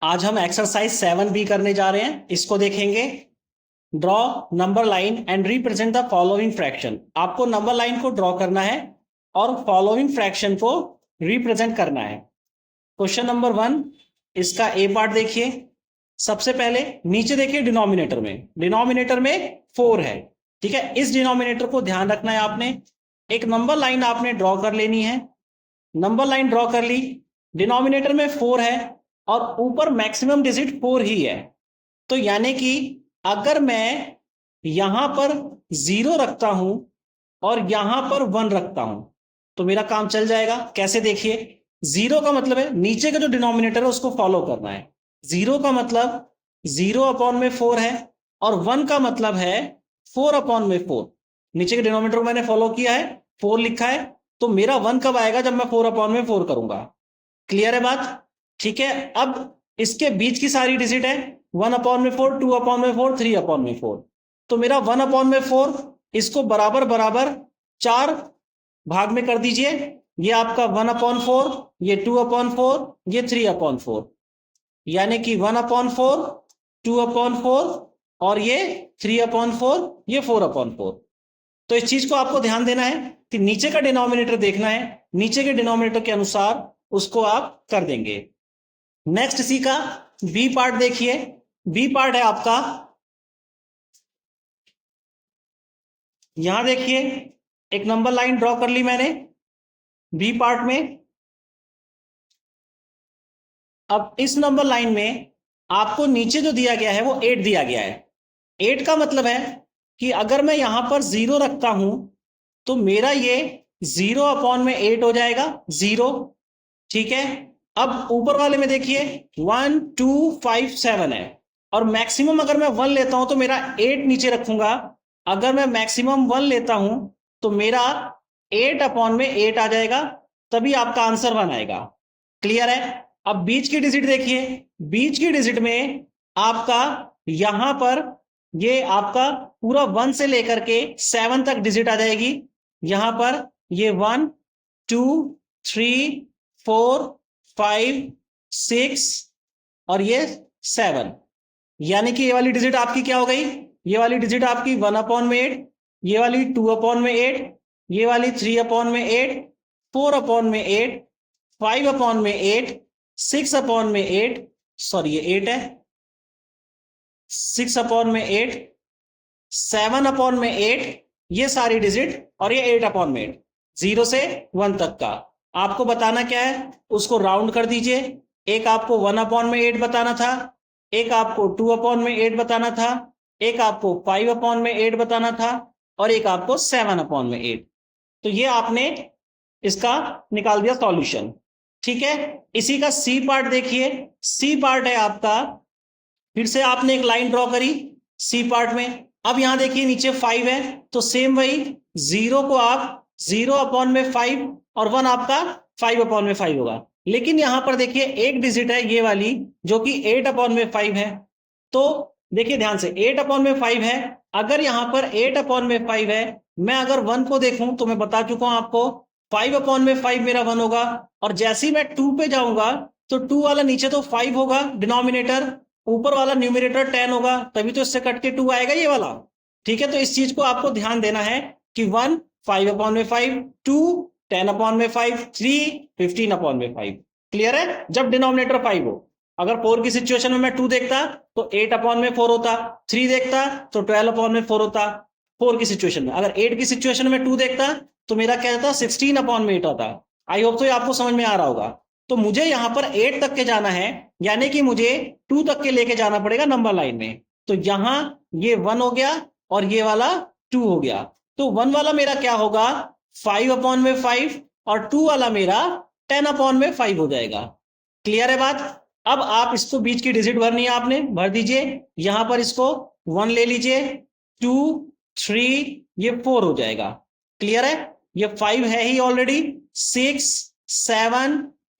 आज हम exercise 7B करने जा रहे हैं। इसको देखेंगे। Draw number line and represent the following fraction. आपको नंबर लाइन को ड्रॉ करना है और फॉलोइंग फ्रैक्शन को रिप्रेजेंट करना है। क्वेश्चन नंबर 1, इसका ए पार्ट देखिए। सबसे पहले नीचे देखिए, डिनोमिनेटर में 4 है। ठीक है, इस डिनोमिनेटर को ध्यान रखना है आपने। एक नंबर लाइन आपने ड्रॉ कर लेनी है। नंबर लाइन ड्रॉ कर ली, डिनोमिनेटर में 4 है और ऊपर मैक्सिमम डिजिट 4 ही है। तो यानी कि अगर मैं यहां पर 0 रखता हूं और यहां पर 1 रखता हूं तो मेरा काम चल जाएगा। कैसे, देखिए। 0 का मतलब है नीचे का जो डिनोमिनेटर है उसको फॉलो करना है। 0 का मतलब 0/4 है और 1 का मतलब है 4/4। नीचे के डिनोमिनेटर को मैंने फॉलो किया है, 4 लिखा है, तो मेरा 1 कब आएगा? जब मैं 4/4 करूंगा। क्लियर है बात? ठीक है। अब इसके बीच की सारी डिजिट है 1/4, 2/4, 3/4। तो मेरा 1/4 इसको बराबर बराबर 4 भाग में कर दीजिए। ये आपका 1/4, ये 2/4, ये 3/4, यानी कि 1/4, 2/4 और ये 3/4, ये 4/4। तो इस चीज को आपको ध्यान देना है कि नीचे का डिनोमिनेटर देखना है, नीचे के डिनोमिनेटर के अनुसार उसको आप कर देंगे। नेक्स्ट सी का बी पार्ट देखिए। बी पार्ट है आपका, यहां देखिए, एक नंबर लाइन ड्रॉ कर ली मैंने बी पार्ट में। अब इस नंबर लाइन में आपको नीचे जो दिया गया है वो 8 दिया गया है। 8 का मतलब है कि अगर मैं यहां पर 0 रखता हूं तो मेरा ये 0/8 हो जाएगा, 0। ठीक है। अब ऊपर वाले में देखिए 1 2 5 7 है और मैक्सिमम अगर मैं 1 लेता हूं तो मेरा 8 नीचे रखूंगा। अगर मैं मैक्सिमम 1 लेता हूं तो मेरा 8/8 आ जाएगा, तभी आपका आंसर 1 आएगा। क्लियर है? अब बीच की डिजिट देखिए। बीच की डिजिट में आपका यहां पर ये आपका पूरा 1 से लेकर के 7 तक डिजिट आ जाएगी। यहां पर ये 1 2 3 4 5 6 और ये 7, यानी कि ये वाली डिजिट आपकी क्या हो गई? ये वाली डिजिट आपकी 1/8, ये वाली 2/8, ये वाली 3/8, 4/8, 5/8, 6/8, सॉरी ये 8 है, 6/8, 7/8, ये सारी डिजिट और ये 8/8, 0 से 1 तक का आपको बताना क्या है, उसको राउंड कर दीजिए। एक आपको 1/8 बताना था, एक आपको 2/8 बताना था, एक आपको 5/8 बताना था और एक आपको 7/8। तो ये आपने इसका निकाल दिया सॉल्यूशन। ठीक है। इसी का सी पार्ट देखिए। सी पार्ट है आपका, फिर से आपने एक लाइन ड्रॉ करी सी पार्ट में। अब यहां देखिए नीचे 5 है, तो सेम वही 0 को आप 0/5 और 1 आपका 5/5 होगा। लेकिन यहां पर देखिए एक डिजिट है ये वाली जो कि 8/5 है। तो देखिए ध्यान से, 8/5 है। अगर यहां पर 8/5 है, मैं अगर 1 को देखूं तो मैं बता चुका हूं आपको 5/5 मेरा 1 होगा। और जैसे ही मैं 2 पे जाऊंगा तो 2 वाला नीचे तो 5 होगा डिनोमिनेटर, ऊपर वाला न्यूमिनेटर 10 होगा, तभी तो इससे कट के 2 आएगा ये वाला। ठीक है। तो इस चीज को आपको ध्यान देना है कि 1 5/5, 2 10/5, 3 15/5। क्लियर है? जब डिनोमिनेटर 5 हो। अगर 4 की सिचुएशन में मैं 2 देखता तो 8/4 होता, 3 देखता तो 12/4 होता 4 की सिचुएशन में। अगर 8 की सिचुएशन में 2 देखता तो मेरा क्या होता? 16/8 होता। आई होप तो ये आपको समझ में आ रहा होगा। तो मुझे यहां पर 8 तक के जाना है, यानी कि मुझे 2 तक के लेके जाना पड़ेगा नंबर लाइन में। तो यहां ये 1 हो गया और ये वाला 2 हो गया। तो 1 वाला मेरा क्या होगा? 5/5 और 2 वाला मेरा 10/5 हो जाएगा। क्लियर है बात? अब आप इसको बीच की डिजिट भरनी है, आपने भर दीजिए। यहां पर इसको 1 ले लीजिए, 2 3, ये 4 हो जाएगा। क्लियर है? ये 5 है ही ऑलरेडी। 6 7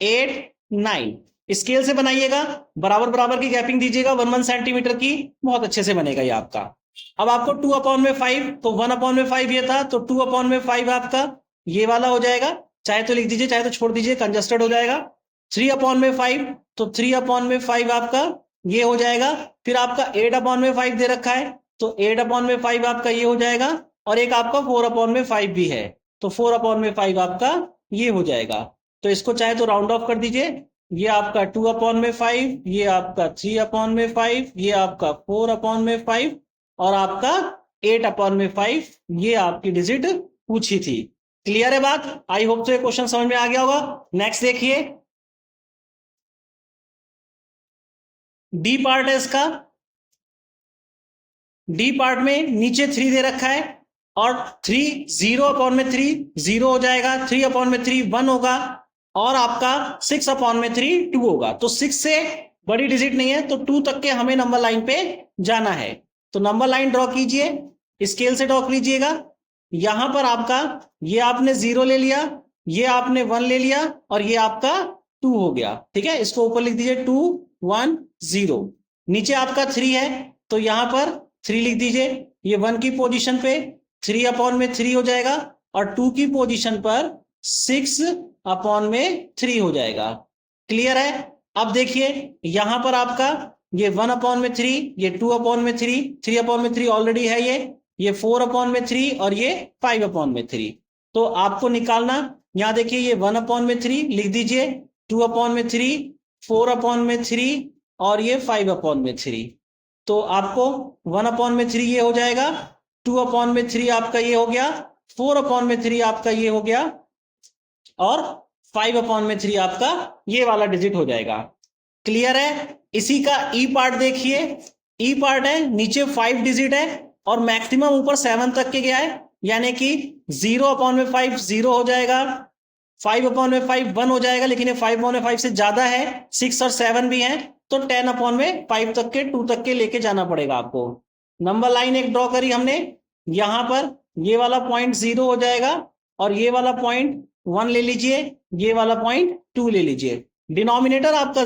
8 9 स्केल से बनाइएगा, बराबर बराबर की गैपिंग दीजिएगा 1 सेंटीमीटर की, बहुत अच्छे से बनेगा ये आपका। अब आपको 2/5, तो 1/5 ये था, तो 2/5 आपका ये वाला हो जाएगा। चाहे तो लिख दीजिए, चाहे तो छोड़ दीजिए, कंजस्टेड हो जाएगा। 3/5, तो 3/5 आपका ये हो जाएगा। फिर आपका 8/5 दे रखा है, तो 8/5 आपका ये हो जाएगा, और एक आपका 4/5 भी है, तो 4/5 आपका ये हो जाएगा। तो इसको चाहे तो राउंड ऑफ कर दीजिए, ये आपका 2/5, ये आपका 3/5, ये आपका 4/5 और आपका 8/5, ये आपकी डिजिट पूछी थी। क्लियर है बात? आई होप तो ये क्वेश्चन समझ में आ गया होगा। नेक्स्ट देखिए, डी पार्ट है इसका। डी पार्ट में नीचे 3 दे रखा है, और 3 0/3 0 हो जाएगा, 3/3 1 होगा, और आपका 6/3 2 होगा। तो 6 से बड़ी डिजिट नहीं है, तो 2 तक के हमें नंबर लाइन पे जाना है। तो नंबर लाइन ड्रॉ कीजिए, स्केल से ड्रॉ कीजिएगा। यहां पर आपका ये आपने 0 ले लिया, ये आपने 1 ले लिया, और ये आपका 2 हो गया। ठीक है, इसको ऊपर लिख दीजिए 2 1 0। नीचे आपका 3 है, तो यहां पर 3 लिख दीजिए। ये 1 की पोजीशन पे 3/3 हो जाएगा, और 2 की पोजीशन पर 6/3 हो जाएगा। क्लियर है? अब देखिए यहां पर आपका ये 1/3, ये 2/3, 3/3 ऑलरेडी है, ये 4/3 और ये 5/3। तो आपको निकालना, यहां देखिए ये 1/3 लिख दीजिए, 2/3, 4/3 और ये 5/3। तो आपको 1/3 ये हो जाएगा, 2/3 आपका ये हो गया, 4/3 आपका ये हो गया, और 5/3 आपका ये वाला डिजिट हो जाएगा। क्लियर है? इसी का ई पार्ट देखिए। ई पार्ट है, नीचे 5 डिजिट है और मैक्सिमम ऊपर 7 तक के गया है, यानी कि 0/5 0 हो जाएगा, 5/5 1 हो जाएगा, लेकिन ये 5/5 से ज्यादा है, 6 और 7 भी है, तो 10/5 तक के 2 तक के लेके जाना पड़ेगा आपको। नंबर लाइन एक ड्रॉ करी हमने, यहां पर ये वाला पॉइंट 0 हो जाएगा, और ये वाला पॉइंट 1 ले लीजिए, ये वाला पॉइंट 2 ले लीजिए। डिनोमिनेटर आपका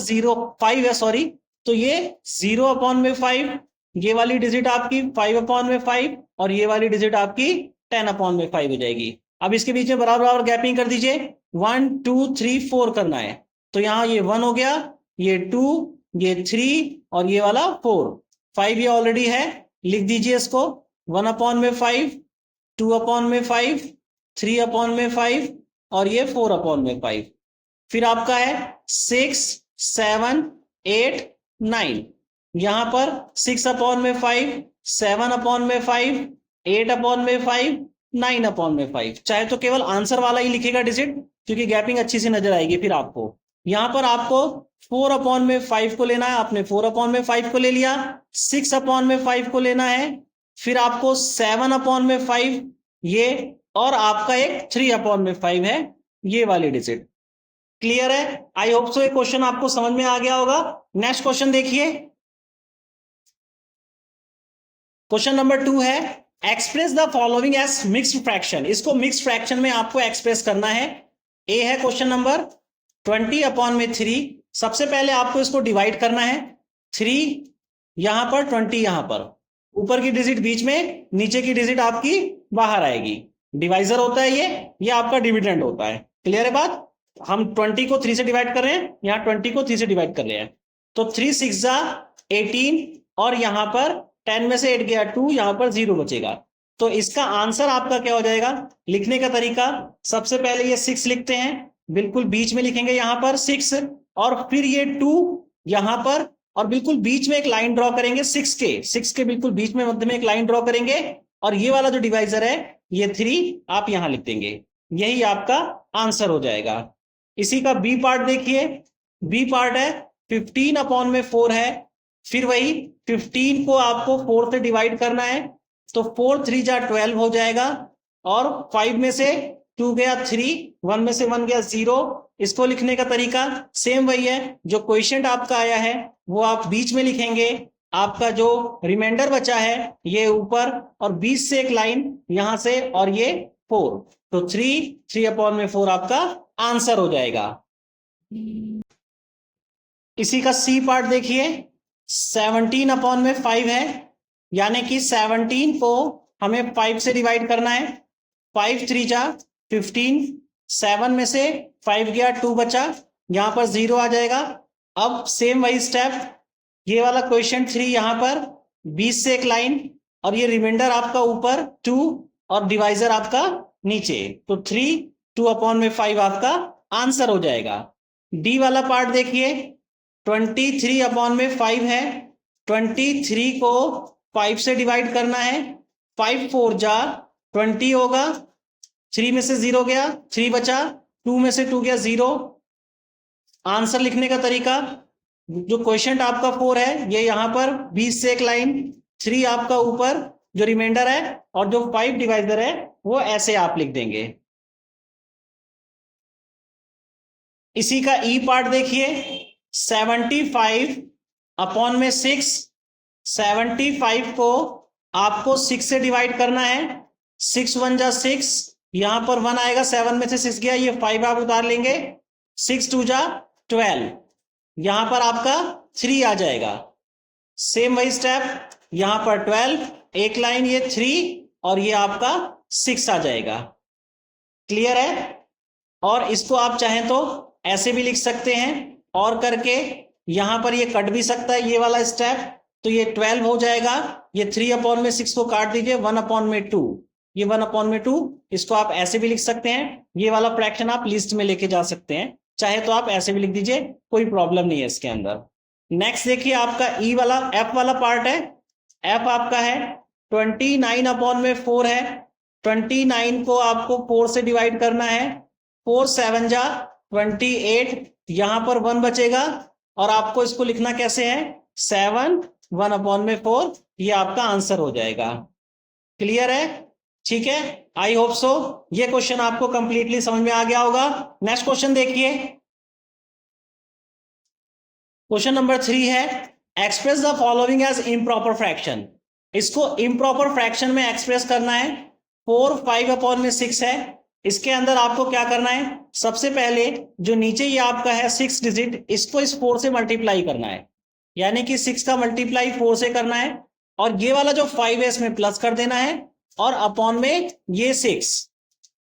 5 है, सॉरी, तो ये 0/5, ये वाली डिजिट आपकी 5/5, और ये वाली डिजिट आपकी 10/5 हो जाएगी। अब इसके बीच में बराबर बराबर गैपिंग कर दीजिए, 1 2 3 4 करना है। तो यहां ये 1 हो गया, ये 2, ये 3 और ये वाला 4। 5 ये ऑलरेडी है, लिख दीजिए इसको, 1/5, 2/5, 3/5 और ये 4/5। फिर आपका है 6 7 8 9। यहां पर 6/5, 7/5, 8/5, 9/5। चाहे तो केवल आंसर वाला ही लिखेगा डिजिट, क्योंकि गैपिंग अच्छी से नजर आएगी फिर आपको। यहां पर आपको 4/5 को लेना है, आपने 4/5 को ले लिया, 6/5 को लेना है, फिर आपको 7/5 ये, और आपका एक 3/5 है, ये वाली डिजिट। क्लियर है? आई होप सो ये क्वेश्चन आपको समझ में आ गया होगा। नेक्स्ट क्वेश्चन देखिए, क्वेश्चन नंबर 2 है, express the following as mixed fraction. इसको मिक्स्ड फ्रैक्शन में आपको एक्सप्रेस करना है। ए है क्वेश्चन नंबर 20/3। सबसे पहले आपको इसको डिवाइड करना है, 3 यहां पर, 20 यहां पर, ऊपर की डिजिट बीच में, नीचे की डिजिट आपकी बाहर आएगी। डिवाइजर होता है ये आपका डिविडेंड होता है। क्लियर है बात? हम 20 को 3 से डिवाइड कर रहे हैं, यहां 20 को 3 से डिवाइड कर रहे हैं, तो 3 6 18, और यहां पर 10 में से 8 गया 2, यहां पर 0 बचेगा। तो इसका आंसर आपका क्या हो जाएगा? लिखने का तरीका, सबसे पहले ये 6 लिखते हैं, बिल्कुल बीच में लिखेंगे यहां पर 6, और फिर ये 2 यहां पर, और बिल्कुल बीच में एक लाइन ड्रॉ करेंगे 6 के बिल्कुल बीच में, मध्य में एक लाइन ड्रॉ करेंगे, और ये वाला जो डिवाइजर है ये 3 आप यहां लिख देंगे। यही आपका आंसर हो जाएगा। इसी का बी पार्ट देखिए। बी पार्ट है 15/4 है, फिर वही 15 को आपको 4 से डिवाइड करना है, तो 4 3 जा 12 हो जाएगा, और 5 में से 2 गया 3, 1 में से 1 गया 0। इसको लिखने का तरीका सेम वही है, जो क्वेश्चन आपका आया है वो आप बीच में लिखेंगे, आपका जो रिमाइंडर बचा है ये ऊपर, और बीच से एक लाइन यहां से, और ये 4, तो 3/4 आपका आंसर हो जाएगा। इसी का सी पार्ट देखिए, 17/5 है, यानी कि 17 को हमें 5 से डिवाइड करना है, 5 3 जा 15, 7 में से 5 गया 2 बचा, यहां पर 0 आ जाएगा। अब सेम वही स्टेप, ये वाला क्वेश्चन 3 यहां पर 20 से एक लाइन, और ये रिमाइंडर आपका ऊपर 2 और डिवाइजर आपका नीचे, तो 3 2/5 आपका आंसर हो जाएगा। डी वाला पार्ट देखिए, 23/5 है, 23 को 5 से डिवाइड करना है, 5 4 जा 20 होगा, 3 में से 0 गया, 3 बचा, 2 में से 2 गया 0। आंसर लिखने का तरीका, जो क्वेश्चन आपका 4 है ये यहां पर 20 से एक लाइन, 3 आपका ऊपर जो रिमाइंडर है, और जो 5 डिवाइजर है वो ऐसे आप लिख देंगे। इसी का ई पार्ट देखिए, 75/6, 75 को आपको 6 से डिवाइड करना है, 6 1 जा 6, यहां पर 1 आएगा, 7 में से 6 गया, ये 5 आप उतार लेंगे, 6 2 जा 12, यहां पर आपका 3 आ जाएगा। सेम वही स्टेप, यहां पर 12 एक लाइन, ये 3 और ये आपका 6 आ जाएगा। क्लियर है? और इसको आप चाहें तो ऐसे भी लिख सकते हैं, और करके यहां पर ये कट भी सकता है ये वाला स्टेप, तो ये 12 हो जाएगा, ये 3/6 को काट दीजिए, 1/2, ये 1/2, इसको आप ऐसे भी लिख सकते हैं। ये वाला फ्रैक्शन आप लिस्ट में लेके जा सकते हैं, चाहे तो आप ऐसे भी लिख दीजिए, कोई प्रॉब्लम नहीं है इसके अंदर। नेक्स्ट देखिए, आपका ई वाला एफ वाला पार्ट है। एफ आपका है 29/4 है, 29 को आपको 4 से डिवाइड करना है, 4 7 जा 28, यहां पर 1 बचेगा, और आपको इसको लिखना कैसे है, 7 1/4, ये आपका आंसर हो जाएगा। क्लियर है? ठीक है, आई होप सो ये क्वेश्चन आपको कंप्लीटली समझ में आ गया होगा। नेक्स्ट क्वेश्चन देखिए, क्वेश्चन नंबर 3 है, express the following as improper fraction. इसको इम्प्रॉपर फ्रैक्शन में एक्सप्रेस करना है। 4 5/6 है, इसके अंदर आपको क्या करना है, सबसे पहले जो नीचे ये आपका है 6 डिजिट, इसको इस 4 से मल्टीप्लाई करना है, यानी कि 6 का मल्टीप्लाई 4 से करना है, और ये वाला जो 5 है इसमें प्लस कर देना है, और अपॉन में ये 6।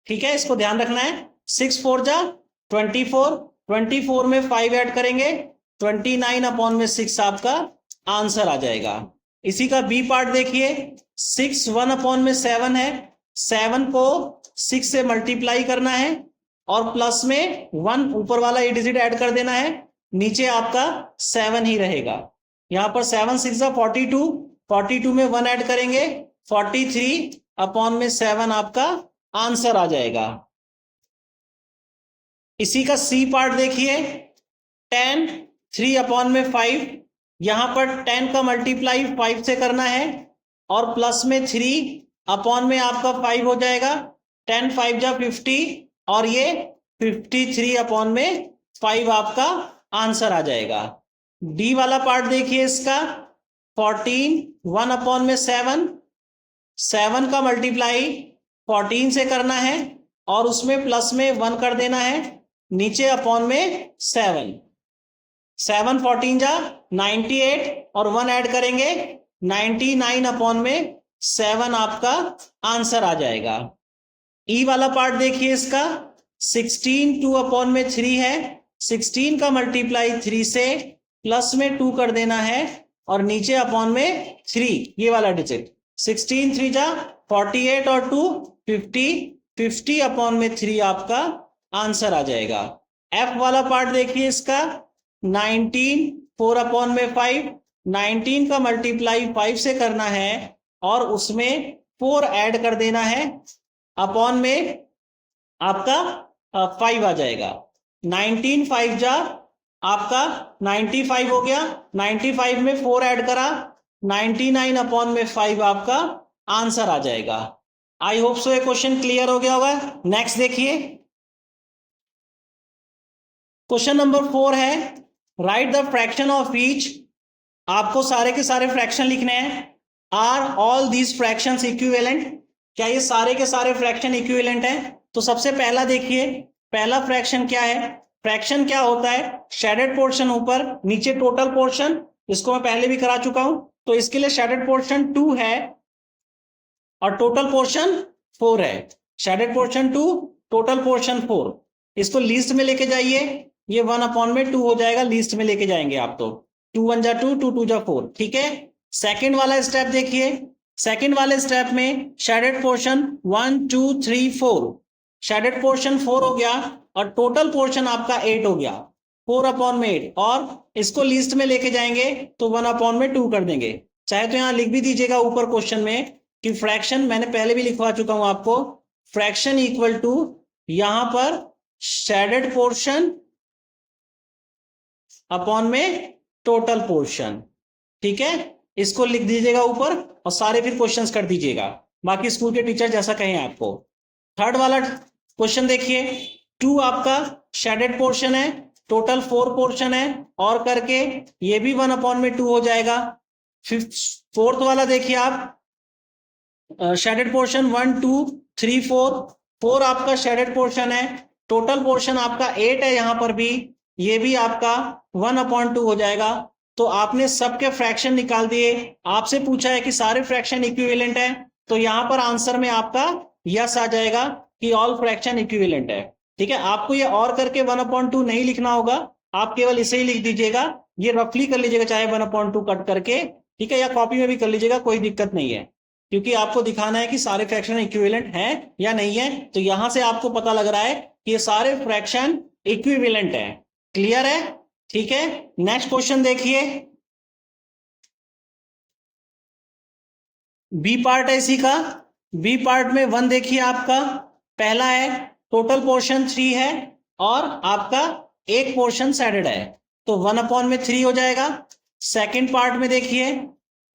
ठीक है, इसको ध्यान रखना है। 6 4 जा 24, 24 में 5 ऐड करेंगे, 29/6 आपका आंसर आ जाएगा। इसी का बी पार्ट देखिए, 6 1/7 है, 7 को 6 से मल्टीप्लाई करना है, और प्लस में 1 ऊपर वाला ये डिजिट ऐड कर देना है, नीचे आपका 7 ही रहेगा। यहां पर 7 6 जा 42, 42 में 1 ऐड करेंगे, 43/7 आपका आंसर आ जाएगा। इसी का सी पार्ट देखिए, 10 3/5, यहां पर 10 का मल्टीप्लाई 5 से करना है, और प्लस में 3 अपॉन में आपका 5 हो जाएगा, 10 5 जा 50, और ये 53/5 आपका आंसर आ जाएगा। डी वाला पार्ट देखिए इसका, 14 1/7, 7 का मल्टीप्लाई 14 से करना है, और उसमें प्लस में 1 कर देना है, नीचे अपॉन में 7, 7 14 जा 98, और 1 ऐड करेंगे, 99/7 आपका आंसर आ जाएगा। ई वाला पार्ट देखिए इसका, 16 2/3 है, 16 का मल्टीप्लाई 3 से, प्लस में 2 कर देना है, और नीचे अपॉन में 3 ये वाला डिजिट, 16 3 जा 48, और 2 50, 50/3 आपका आंसर आ जाएगा। एफ वाला पार्ट देखिए इसका, 19 4/5, 19 का मल्टीप्लाई 5 से करना है, और उसमें 4 ऐड कर देना है, अपॉन में आपका 5 आ जाएगा, 19 5 जा आपका 95 हो गया, 95 में 4 ऐड करा, 99/5 आपका आंसर आ जाएगा। आई होप सो ये क्वेश्चन क्लियर हो गया होगा। नेक्स्ट देखिए, क्वेश्चन नंबर 4 है, write the fraction of each. आपको सारे के सारे फ्रैक्शन लिखने हैं। Are all these fractions equivalent, क्या ये सारे के सारे फ्रैक्शन इक्विवेलेंट हैं? तो सबसे पहला देखिए, पहला फ्रैक्शन क्या है, फ्रैक्शन क्या होता है, शेडेड पोर्शन ऊपर, नीचे टोटल पोर्शन, इसको मैं पहले भी करा चुका हूं, तो इसके लिए शेडेड पोर्शन 2 है और टोटल पोर्शन 4 है। शेडेड पोर्शन 2, टोटल पोर्शन 4, इसको लीस्ट में लेके जाइए, ये 1/2 हो जाएगा, लीस्ट में लेके जाएंगे आप तो। 2 1 जा 2, 2 2 जा 4, ठीक है। सेकंड वाला स्टेप देखिए, सेकंड वाले स्टेप में शेडेड पोर्शन 1 2 3 4, शेडेड पोर्शन 4 हो गया और टोटल पोर्शन आपका 8 हो गया, 4/8, और इसको लिस्ट में लेके जाएंगे तो 1/2 कर देंगे। चाहे तो यहां लिख भी दीजिएगा ऊपर क्वेश्चन में कि फ्रैक्शन, मैंने पहले भी लिखवा चुका हूं आपको, फ्रैक्शन इक्वल टू यहां पर शेडेड पोर्शन अपॉन में टोटल पोर्शन, ठीक है। इसको लिख दीजिएगा ऊपर और सारे फिर क्वेश्चंस कर दीजिएगा, बाकी स्कूल के टीचर जैसा कहें आपको। थर्ड वाला क्वेश्चन देखिए, 2 आपका शेडेड पोर्शन है, टोटल 4 पोर्शन है, और करके ये भी 1/2 हो जाएगा। फोर्थ वाला देखिए आप, शेडेड पोर्शन 1 2 3 4, 4 आपका शेडेड पोर्शन है, टोटल पोर्शन आपका 8 है, यहां पर भी ये भी आपका 1/2 हो जाएगा। तो आपने सबके फ्रैक्शन निकाल दिए, आपसे पूछा है कि सारे फ्रैक्शन इक्विवेलेंट है, तो यहां पर आंसर में आपका यस आ जाएगा कि ऑल फ्रैक्शन इक्विवेलेंट है, ठीक है। आपको ये और करके 1/2 नहीं लिखना होगा, आप केवल इसे ही लिख दीजिएगा, ये रफली कर लीजिएगा चाहे 1/2 कट करके, ठीक है, या कॉपी में भी कर लीजिएगा, कोई दिक्कत नहीं है, क्योंकि आपको दिखाना है कि सारे फ्रैक्शन इक्विवेलेंट हैं या नहीं है। तो यहां से आपको पता लग रहा है कि ये सारे फ्रैक्शन इक्विवेलेंट है। क्लियर है, ठीक है। नेक्स्ट क्वेश्चन देखिए, बी पार्ट है इसी का। बी पार्ट में 1 देखिए आपका, पहला है टोटल पोर्शन 3 है और आपका एक पोर्शन शेडेड है, तो 1/3 हो जाएगा। सेकंड पार्ट में देखिए,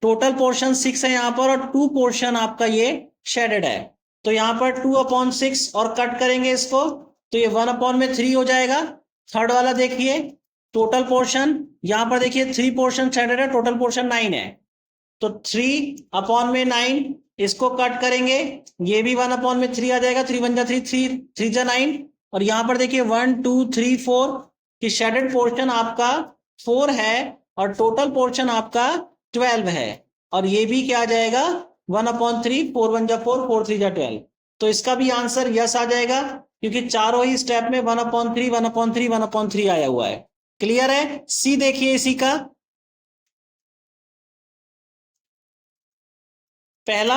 टोटल पोर्शन 6 है यहां पर और 2 पोर्शन आपका ये शेडेड है, तो यहां पर 2/6 और कट करेंगे इसको, तो ये 1/3 हो जाएगा। थर्ड वाला देखिए, टोटल पोर्शन यहां पर देखिए 3 पोर्शन शेडेड है, टोटल पोर्शन 9 है, तो 3/9, इसको कट करेंगे, ये भी 1/3 आ जाएगा, 3 1 जा 3, 3 3 जा 9, और यहां पर देखिए 1 2 3 4 कि शेडेड पोर्शन आपका 4 है और टोटल पोर्शन आपका 12 है, और ये भी क्या आ जाएगा 1/3, 4 1 जा 4, 4 3 जा 12, तो इसका भी आंसर यस आ जाएगा, क्योंकि चारों ही स्टेप में 1/3 1/3 1/3 आया हुआ है। क्लियर है। सी देखिए इसी का, पहला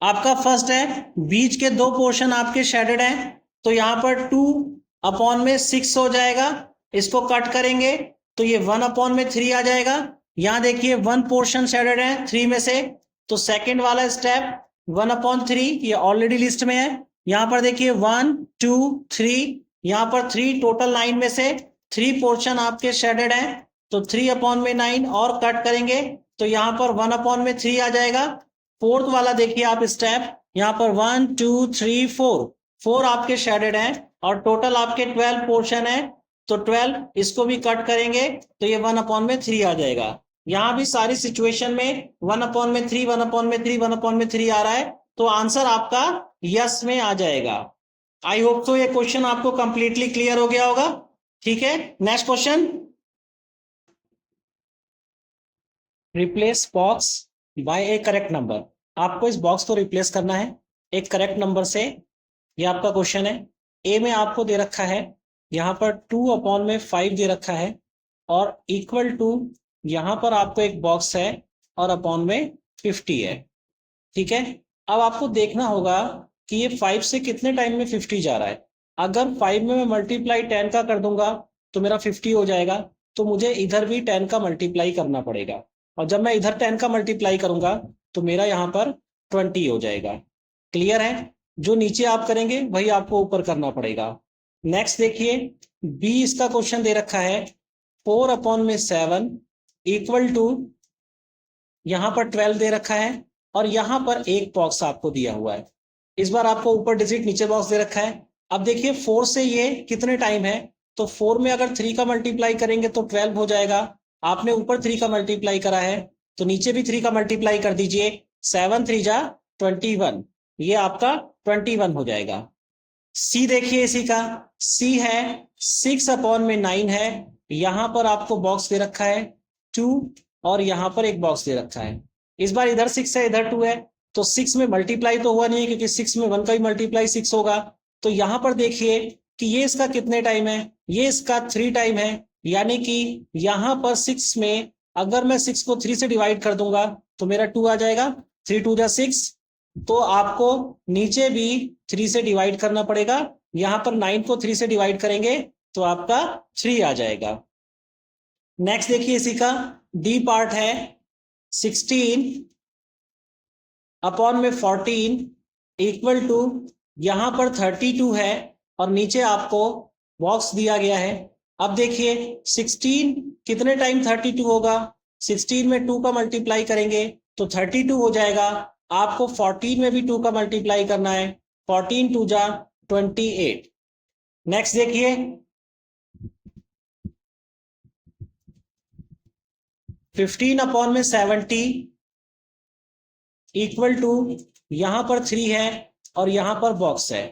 आपका फर्स्ट है, बीच के 2 पोर्शन आपके शेडेड हैं, तो यहां पर 2/6 हो जाएगा, इसको कट करेंगे तो ये 1/3 आ जाएगा। यहां देखिए 1 पोर्शन शेडेड है 3 में से, तो सेकंड वाला स्टेप 1/3 ये ऑलरेडी लिस्ट में है। यहां पर देखिए 1 2 3, यहां पर 3 टोटल 9 में से 3 पोर्शन आपके शेडेड हैं, तो 3/9 और कट करेंगे तो यहां पर 1/3 आ जाएगा। फोर्थ वाला देखिए आप स्टेप, यहां पर 1 2 3 4, 4 आपके शेडेड हैं और टोटल आपके 12 पोर्शन है, तो 12 इसको भी कट करेंगे तो ये 1/3 आ जाएगा। यहां भी सारी सिचुएशन में 1/3 1/3 1/3 आ रहा है, तो आंसर आपका यस में आ जाएगा। आई होप तो ये क्वेश्चन आपको कंप्लीटली क्लियर हो गया होगा, ठीक है। Next question, replace box by a correct number. आपको इस बॉक्स को रिप्लेस करना है एक करेक्ट नंबर से, ये आपका क्वेश्चन है। ए में आपको दे रखा है यहां पर 2/5 दे रखा है, और इक्वल टू यहां पर आपको एक बॉक्स है और अपॉन में 50 है, ठीक है। अब आपको देखना होगा कि ये 5 से कितने टाइम में 50 जा रहा है। अगर 5 में मैं मल्टीप्लाई 10 का कर दूंगा तो मेरा 50 हो जाएगा, तो मुझे इधर भी 10 का मल्टीप्लाई करना पड़ेगा, और जब मैं इधर 10 का मल्टीप्लाई करूंगा तो मेरा यहां पर 20 हो जाएगा। क्लियर है, जो नीचे आप करेंगे वही आपको ऊपर करना पड़ेगा। नेक्स्ट देखिए, बी इसका क्वेश्चन दे रखा है 4/7 इक्वल टू यहां पर 12 दे रखा है, और यहां पर एक बॉक्स आपको दिया हुआ है। इस बार आपको ऊपर डिजिट नीचे बॉक्स दे रखा है। अब देखिए 4 से ये कितने टाइम है, तो 4 में अगर 3 का मल्टीप्लाई करेंगे तो 12 हो जाएगा। आपने ऊपर 3 का मल्टीप्लाई करा है तो नीचे भी 3 का मल्टीप्लाई कर दीजिए, 7 3 जा 21, ये आपका 21 हो जाएगा। सी देखिए इसी का, सी है 6/9 है, यहां पर आपको बॉक्स दे रखा है 2, और यहां पर एक बॉक्स दे रखा है। इस बार इधर 6 है इधर 2 है, तो 6 में मल्टीप्लाई तो हुआ नहीं है, क्योंकि 6 में 1 का भी मल्टीप्लाई 6 होगा। तो यहां पर देखिए कि ये इसका कितने टाइम है, ये इसका 3 टाइम है, यानी कि यहां पर 6 में अगर मैं 6 को 3 से डिवाइड कर दूंगा तो मेरा 2 आ जाएगा, 3 2 जा 6। तो आपको नीचे भी 3 से डिवाइड करना पड़ेगा, यहां पर 9 को 3 से डिवाइड करेंगे तो आपका 3 आ जाएगा। नेक्स्ट देखिए इसी का डी पार्ट है, 16 अपॉन में 14 इक्वल टू, यहां पर 32 है और नीचे आपको बॉक्स दिया गया है। अब देखिए 16 कितने टाइम 32 होगा, 16 में 2 का मल्टीप्लाई करेंगे तो 32 हो जाएगा। आपको 14 में भी 2 का मल्टीप्लाई करना है, 14 2 जा 28। नेक्स्ट देखिए 15 अपॉन में 70 इक्वल टू, यहां पर 3 है और यहां पर बॉक्स है।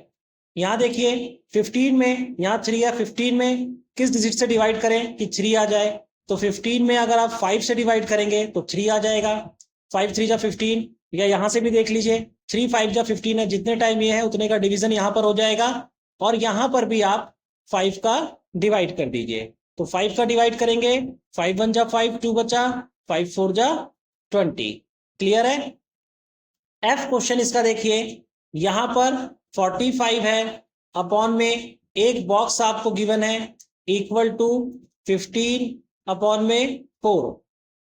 यहां देखिए 15 में यहां 3 है, 15 में किस डिजिट से डिवाइड करें कि 3 आ जाए, तो 15 में अगर आप 5 से डिवाइड करेंगे तो 3 आ जाएगा, 5 3 जा 15। या यहां से भी देख लीजिए 3 5 जा 15 है, जितने टाइम ये है उतने का डिवीजन यहां पर हो जाएगा और यहां पर भी आप 5 का डिवाइड कर दीजिए। तो 5 का डिवाइड करेंगे, 5 1 जा 5, 2 बचा, 5 4 जा 20। क्लियर है। एफ क्वेश्चन इसका देखिए, यहां पर 45 है अपॉन में एक बॉक्स आपको गिवन है इक्वल टू 15 अपॉन में 4।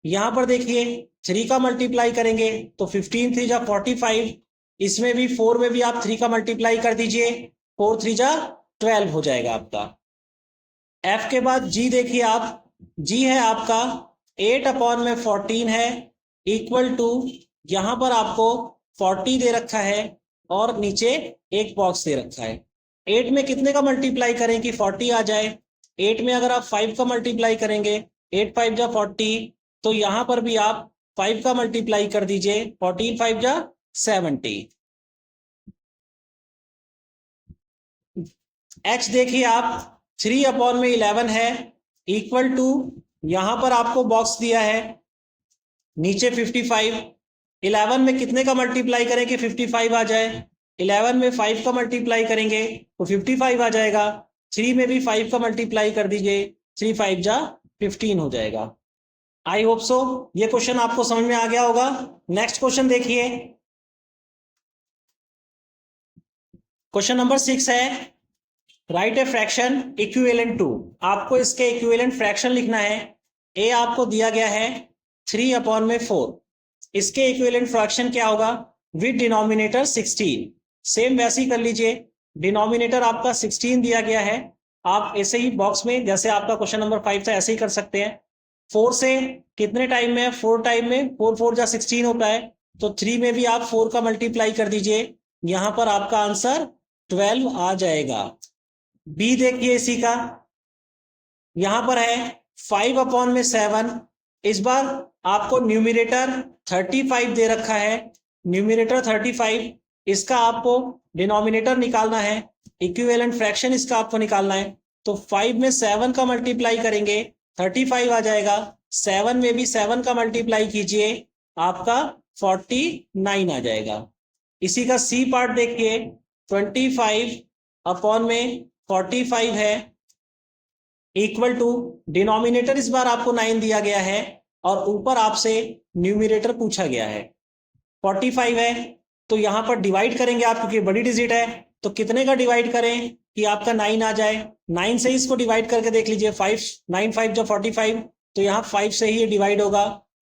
यहां पर देखिए 3 का मल्टीप्लाई करेंगे तो 15 3 जा 45, इसमें भी 4 में भी आप 3 का मल्टीप्लाई कर दीजिए, 4 3 जा 12 हो जाएगा आपका। एफ के बाद जी देखिए आप, जी है आपका 8 अपॉन में 14 है इक्वल टू, यहां पर आपको 40 दे रखा है और नीचे एक बॉक्स दे रखा है। 8 में कितने का मल्टीप्लाई करें कि 40 आ जाए, 8 में अगर आप 5 का मल्टीप्लाई करेंगे 8 5 जा 40, तो यहां पर भी आप 5 का मल्टीप्लाई कर दीजिए, 14 5 जा 70। एच देखिए आप 3 अपॉन में 11 है इक्वल टू, यहां पर आपको बॉक्स दिया है नीचे 55। 11 में कितने का मल्टीप्लाई करें कि 55 आ जाए, 11 में 5 का मल्टीप्लाई करेंगे तो 55 आ जाएगा, 3 में भी 5 का मल्टीप्लाई कर दीजिए, 3 5 जा 15 हो जाएगा। आई होप सो ये क्वेश्चन आपको समझ में आ गया होगा। नेक्स्ट क्वेश्चन देखिए, क्वेश्चन नंबर 6 है, write a fraction equivalent to. आपको इसके इक्विवेलेंट फ्रैक्शन लिखना है। ए आपको दिया गया है 3 अपॉन में 4, इसके इक्विवेलेंट फ्रैक्शन क्या होगा विद डिनोमिनेटर 16। सेम वैसे ही कर लीजिए, डिनोमिनेटर आपका 16 दिया गया है, आप ऐसे ही बॉक्स में जैसे आपका क्वेश्चन नंबर 5 था ऐसे ही कर सकते हैं। 4 से कितने टाइम में, 4 टाइम में, 4 4 जा 16 होता है, तो 3 में भी आप 4 का मल्टीप्लाई कर दीजिए, यहां पर आपका आंसर 12 आ जाएगा। बी देखिए इसी का, यहां पर है 5 अपॉन में 7, इस बार आपको न्यूमिनेटर 35 दे रखा है, न्यूमिनेटर 35, इसका आपको डिनोमिनेटर निकालना है, इक्विवेलेंट फ्रैक्शन इसका आपको निकालना है। तो 5 में 7 का मल्टीप्लाई करेंगे 35 आ जाएगा, 7 में भी 7 का मल्टीप्लाई कीजिए, आपका 49 आ जाएगा। इसी का सी पार्ट देखिए, 25 अपॉन में 45 है इक्वल टू, डिनोमिनेटर इस बार आपको 9 दिया गया है और ऊपर आपसे न्यूमिनेटर पूछा गया है 45 है, तो यहां पर डिवाइड करेंगे आप क्योंकि बड़ी डिजिट है, तो कितने का डिवाइड करें कि आपका 9 आ जाए, 9 से इसको डिवाइड करके देख लीजिए, 5 9 5 जा 45, तो यहाँ 5 से ही डिवाइड होगा,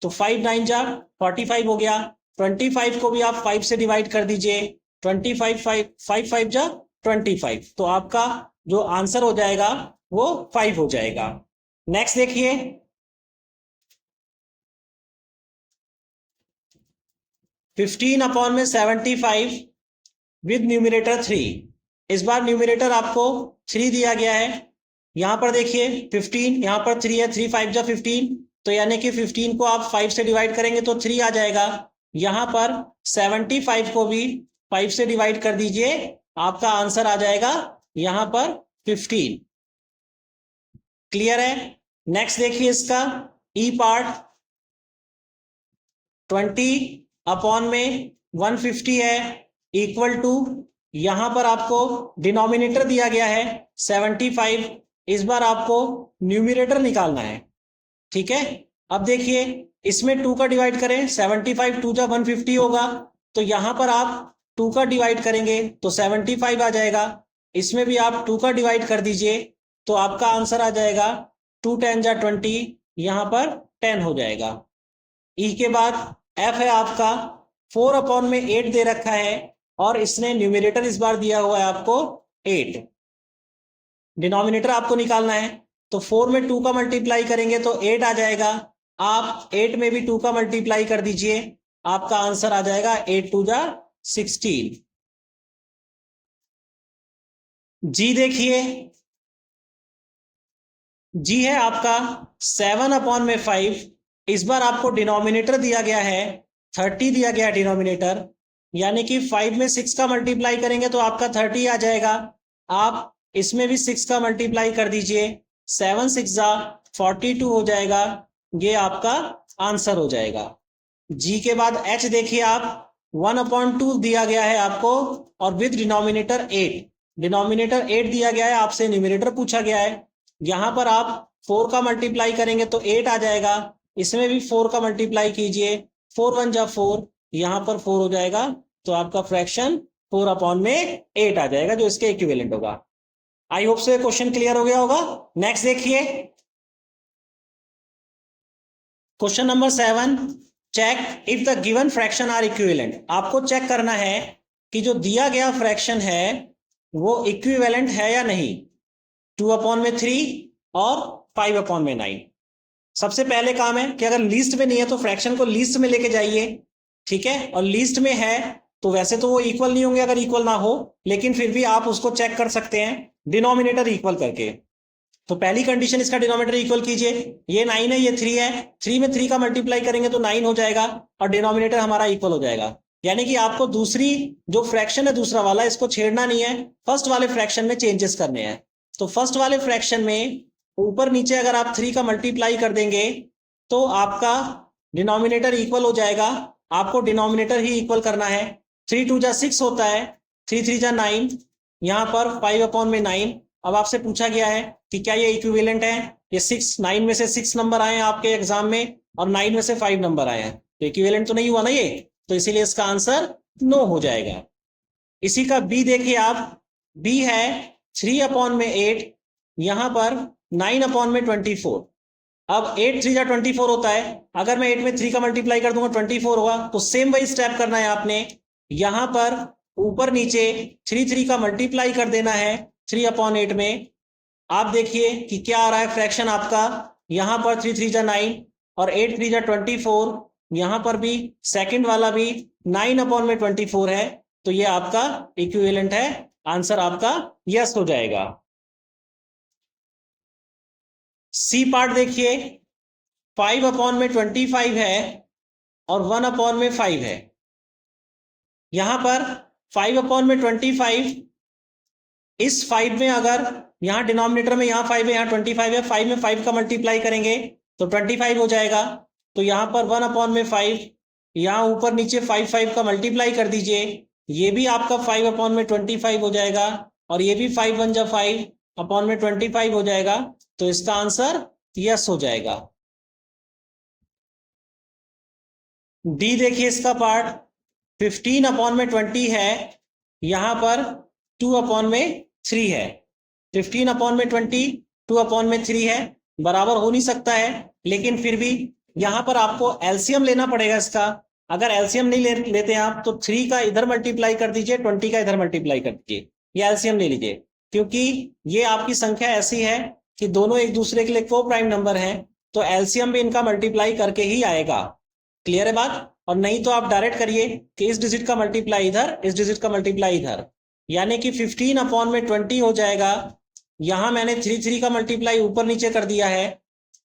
तो 5 9 जा 45 हो गया। 25 को भी आप 5 से डिवाइड कर दीजिए, 25 5 5 जा 25, तो आपका जो आंसर हो जाएगा वो 5 हो जाएगा। नेक्स्ट देखिए, फिफ्टीन अपॉन में 75 विद न्यूमिनेटर 3, इस बार न्यूमिनेटर आपको 3 दिया गया है, यहां पर देखिए 15, यहां पर 3 है, 3 5 जा 15, तो यानी कि 15 को आप 5 से डिवाइड करेंगे तो 3 आ जाएगा, यहां पर 75 को भी 5 से डिवाइड कर दीजिए, आपका आंसर आ जाएगा यहां पर 15। क्लियर है। नेक्स्ट देखिए इसका ई पार्ट, 20 अपॉन में 150 है इक्वल टू, यहां पर आपको डिनोमिनेटर दिया गया है 75, इस बार आपको न्यूमिरेटर निकालना है, ठीक है। अब देखिए इसमें 2 का डिवाइड करें, 75 2 जा 150 होगा, तो यहां पर आप 2 का डिवाइड करेंगे तो 75 आ जाएगा। इसमें भी आप 2 का डिवाइड कर दीजिए तो आपका आंसर आ जाएगा 2 10 जा 20, यहां पर 10 हो जाएगा। ई के बाद एफ है आपका 4/8 दे रखा है और इसने न्यूमिरेटर इस बार दिया हुआ है आपको 8, डिनोमिनेटर आपको निकालना है, तो 4 में 2 का मल्टीप्लाई करेंगे तो 8 आ जाएगा। आप 8 में भी 2 का मल्टीप्लाई कर दीजिए, आपका आंसर आ जाएगा 8 2 जा 16। जी देखिए, जी है आपका 7/5। इस बार आपको डिनोमिनेटर दिया गया है 30 दिया गया है डिनोमिनेटर, यानी कि 5 में 6 का मल्टीप्लाई करेंगे तो आपका 30 आ जाएगा। आप इसमें भी 6 का मल्टीप्लाई कर दीजिए, 7 6 जा 42 हो जाएगा, ये आपका आंसर हो जाएगा। जी के बाद एच देखिए आप 1/2 दिया गया है आपको और विद डिनोमिनेटर 8, डिनोमिनेटर 8 दिया गया है, आपसे न्यूमिनेटर पूछा गया है। यहां पर आप 4 का मल्टीप्लाई करेंगे तो 8 आ जाएगा, इसमें भी 4 का मल्टीप्लाई कीजिए, 4 1 जा 4, यहां पर 4 हो जाएगा, तो आपका फ्रैक्शन 4/8 आ जाएगा जो इसके इक्विवेलेंट होगा। आई होप से क्वेश्चन क्लियर हो गया होगा। नेक्स्ट देखिए question number 7, check if the given fraction are equivalent. आपको चेक करना है कि जो दिया गया फ्रैक्शन है वो इक्विवेलेंट है या नहीं, 2/3 और 5/9। सबसे पहले काम है कि अगर लीस्ट में नहीं है तो फ्रैक्शन को लीस्ट में लेके जाइए, ठीक है, और लीस्ट में है तो वैसे तो वो इक्वल नहीं होंगे अगर इक्वल ना हो, लेकिन फिर भी आप उसको चेक कर सकते हैं डिनोमिनेटर इक्वल करके। तो पहली कंडीशन इसका डिनोमिनेटर इक्वल कीजिए, ये 9 है ये 3 है, 3 में 3 का मल्टीप्लाई करेंगे तो 9 हो जाएगा और डिनोमिनेटर हमारा इक्वल हो जाएगा। यानी कि आपको दूसरी जो फ्रैक्शन है दूसरा वाला इसको छेड़ना नहीं है, फर्स्ट वाले फ्रैक्शन में चेंजेस करने हैं। तो फर्स्ट वाले फ्रैक्शन में ऊपर नीचे अगर आप 3 का मल्टीप्लाई कर देंगे तो आपका डिनोमिनेटर इक्वल हो जाएगा, आपको डिनोमिनेटर ही इक्वल करना है। 3 2 जा 6 होता है, 3 3 जा 9, यहां पर 5/9। अब आपसे पूछा गया है कि क्या ये इक्विवेलेंट है, ये 6 9 में से 6 नंबर आए हैं आपके एग्जाम में और 9 में से 5 नंबर आए हैं, तो इक्विवेलेंट तो नहीं हुआ ना ये, तो इसीलिए इसका आंसर नो हो जाएगा। इसी का बी देखिए आप, बी है 3/8, यहां पर 9/24। अब 8 3 जा 24 होता है, अगर मैं 8 में 3 का मल्टीप्लाई कर दूंगा 24 होगा, तो सेम वही स्टेप करना है आपने, यहां पर ऊपर नीचे 3 3 का मल्टीप्लाई कर देना है 3/8 में। आप देखिए कि क्या आ रहा है फ्रैक्शन आपका, यहां पर 3 3 जा 9 और 8 3 जा 24, यहां पर भी सेकंड वाला भी 9/24 है, तो ये आपका इक्विवेलेंट है, आंसर आपका यस हो जाएगा। सी पार्ट देखिए 5/25 है और 1/5 है। यहां पर 5/25, इस 5 में अगर यहां डिनोमिनेटर में यहां 5 है यहां 25 है, 5 में 5 का मल्टीप्लाई करेंगे तो 25 हो जाएगा, तो यहां पर 1/5, यहां ऊपर नीचे 5 5 का मल्टीप्लाई कर दीजिए, ये भी आपका 5/25 हो जाएगा और ये भी 5 1 जा 5/25 हो जाएगा, तो इसका आंसर यस हो जाएगा। डी देखिए इसका पार्ट 15/20 है, यहां पर 2/3 है, 15/20 2/3 है, बराबर हो नहीं सकता है, लेकिन फिर भी यहां पर आपको एलसीएम लेना पड़ेगा इसका। अगर एलसीएम नहीं लेते आप तो 3 का इधर मल्टीप्लाई कर दीजिए, 20 का इधर मल्टीप्लाई कर दीजिए, ये एलसीएम ले लीजिए, क्योंकि ये आपकी संख्या ऐसी है कि दोनों एक दूसरे के लिए को प्राइम नंबर है, तो एलसीएम भी इनका मल्टीप्लाई करके ही आएगा। क्लियर है बात? और नहीं तो आप डायरेक्ट करिए कि इस डिजिट का मल्टीप्लाई इधर, इस डिजिट का मल्टीप्लाई इधर, यानी कि 15/20 हो जाएगा। यहां मैंने 3 3 का मल्टीप्लाई ऊपर नीचे कर दिया है,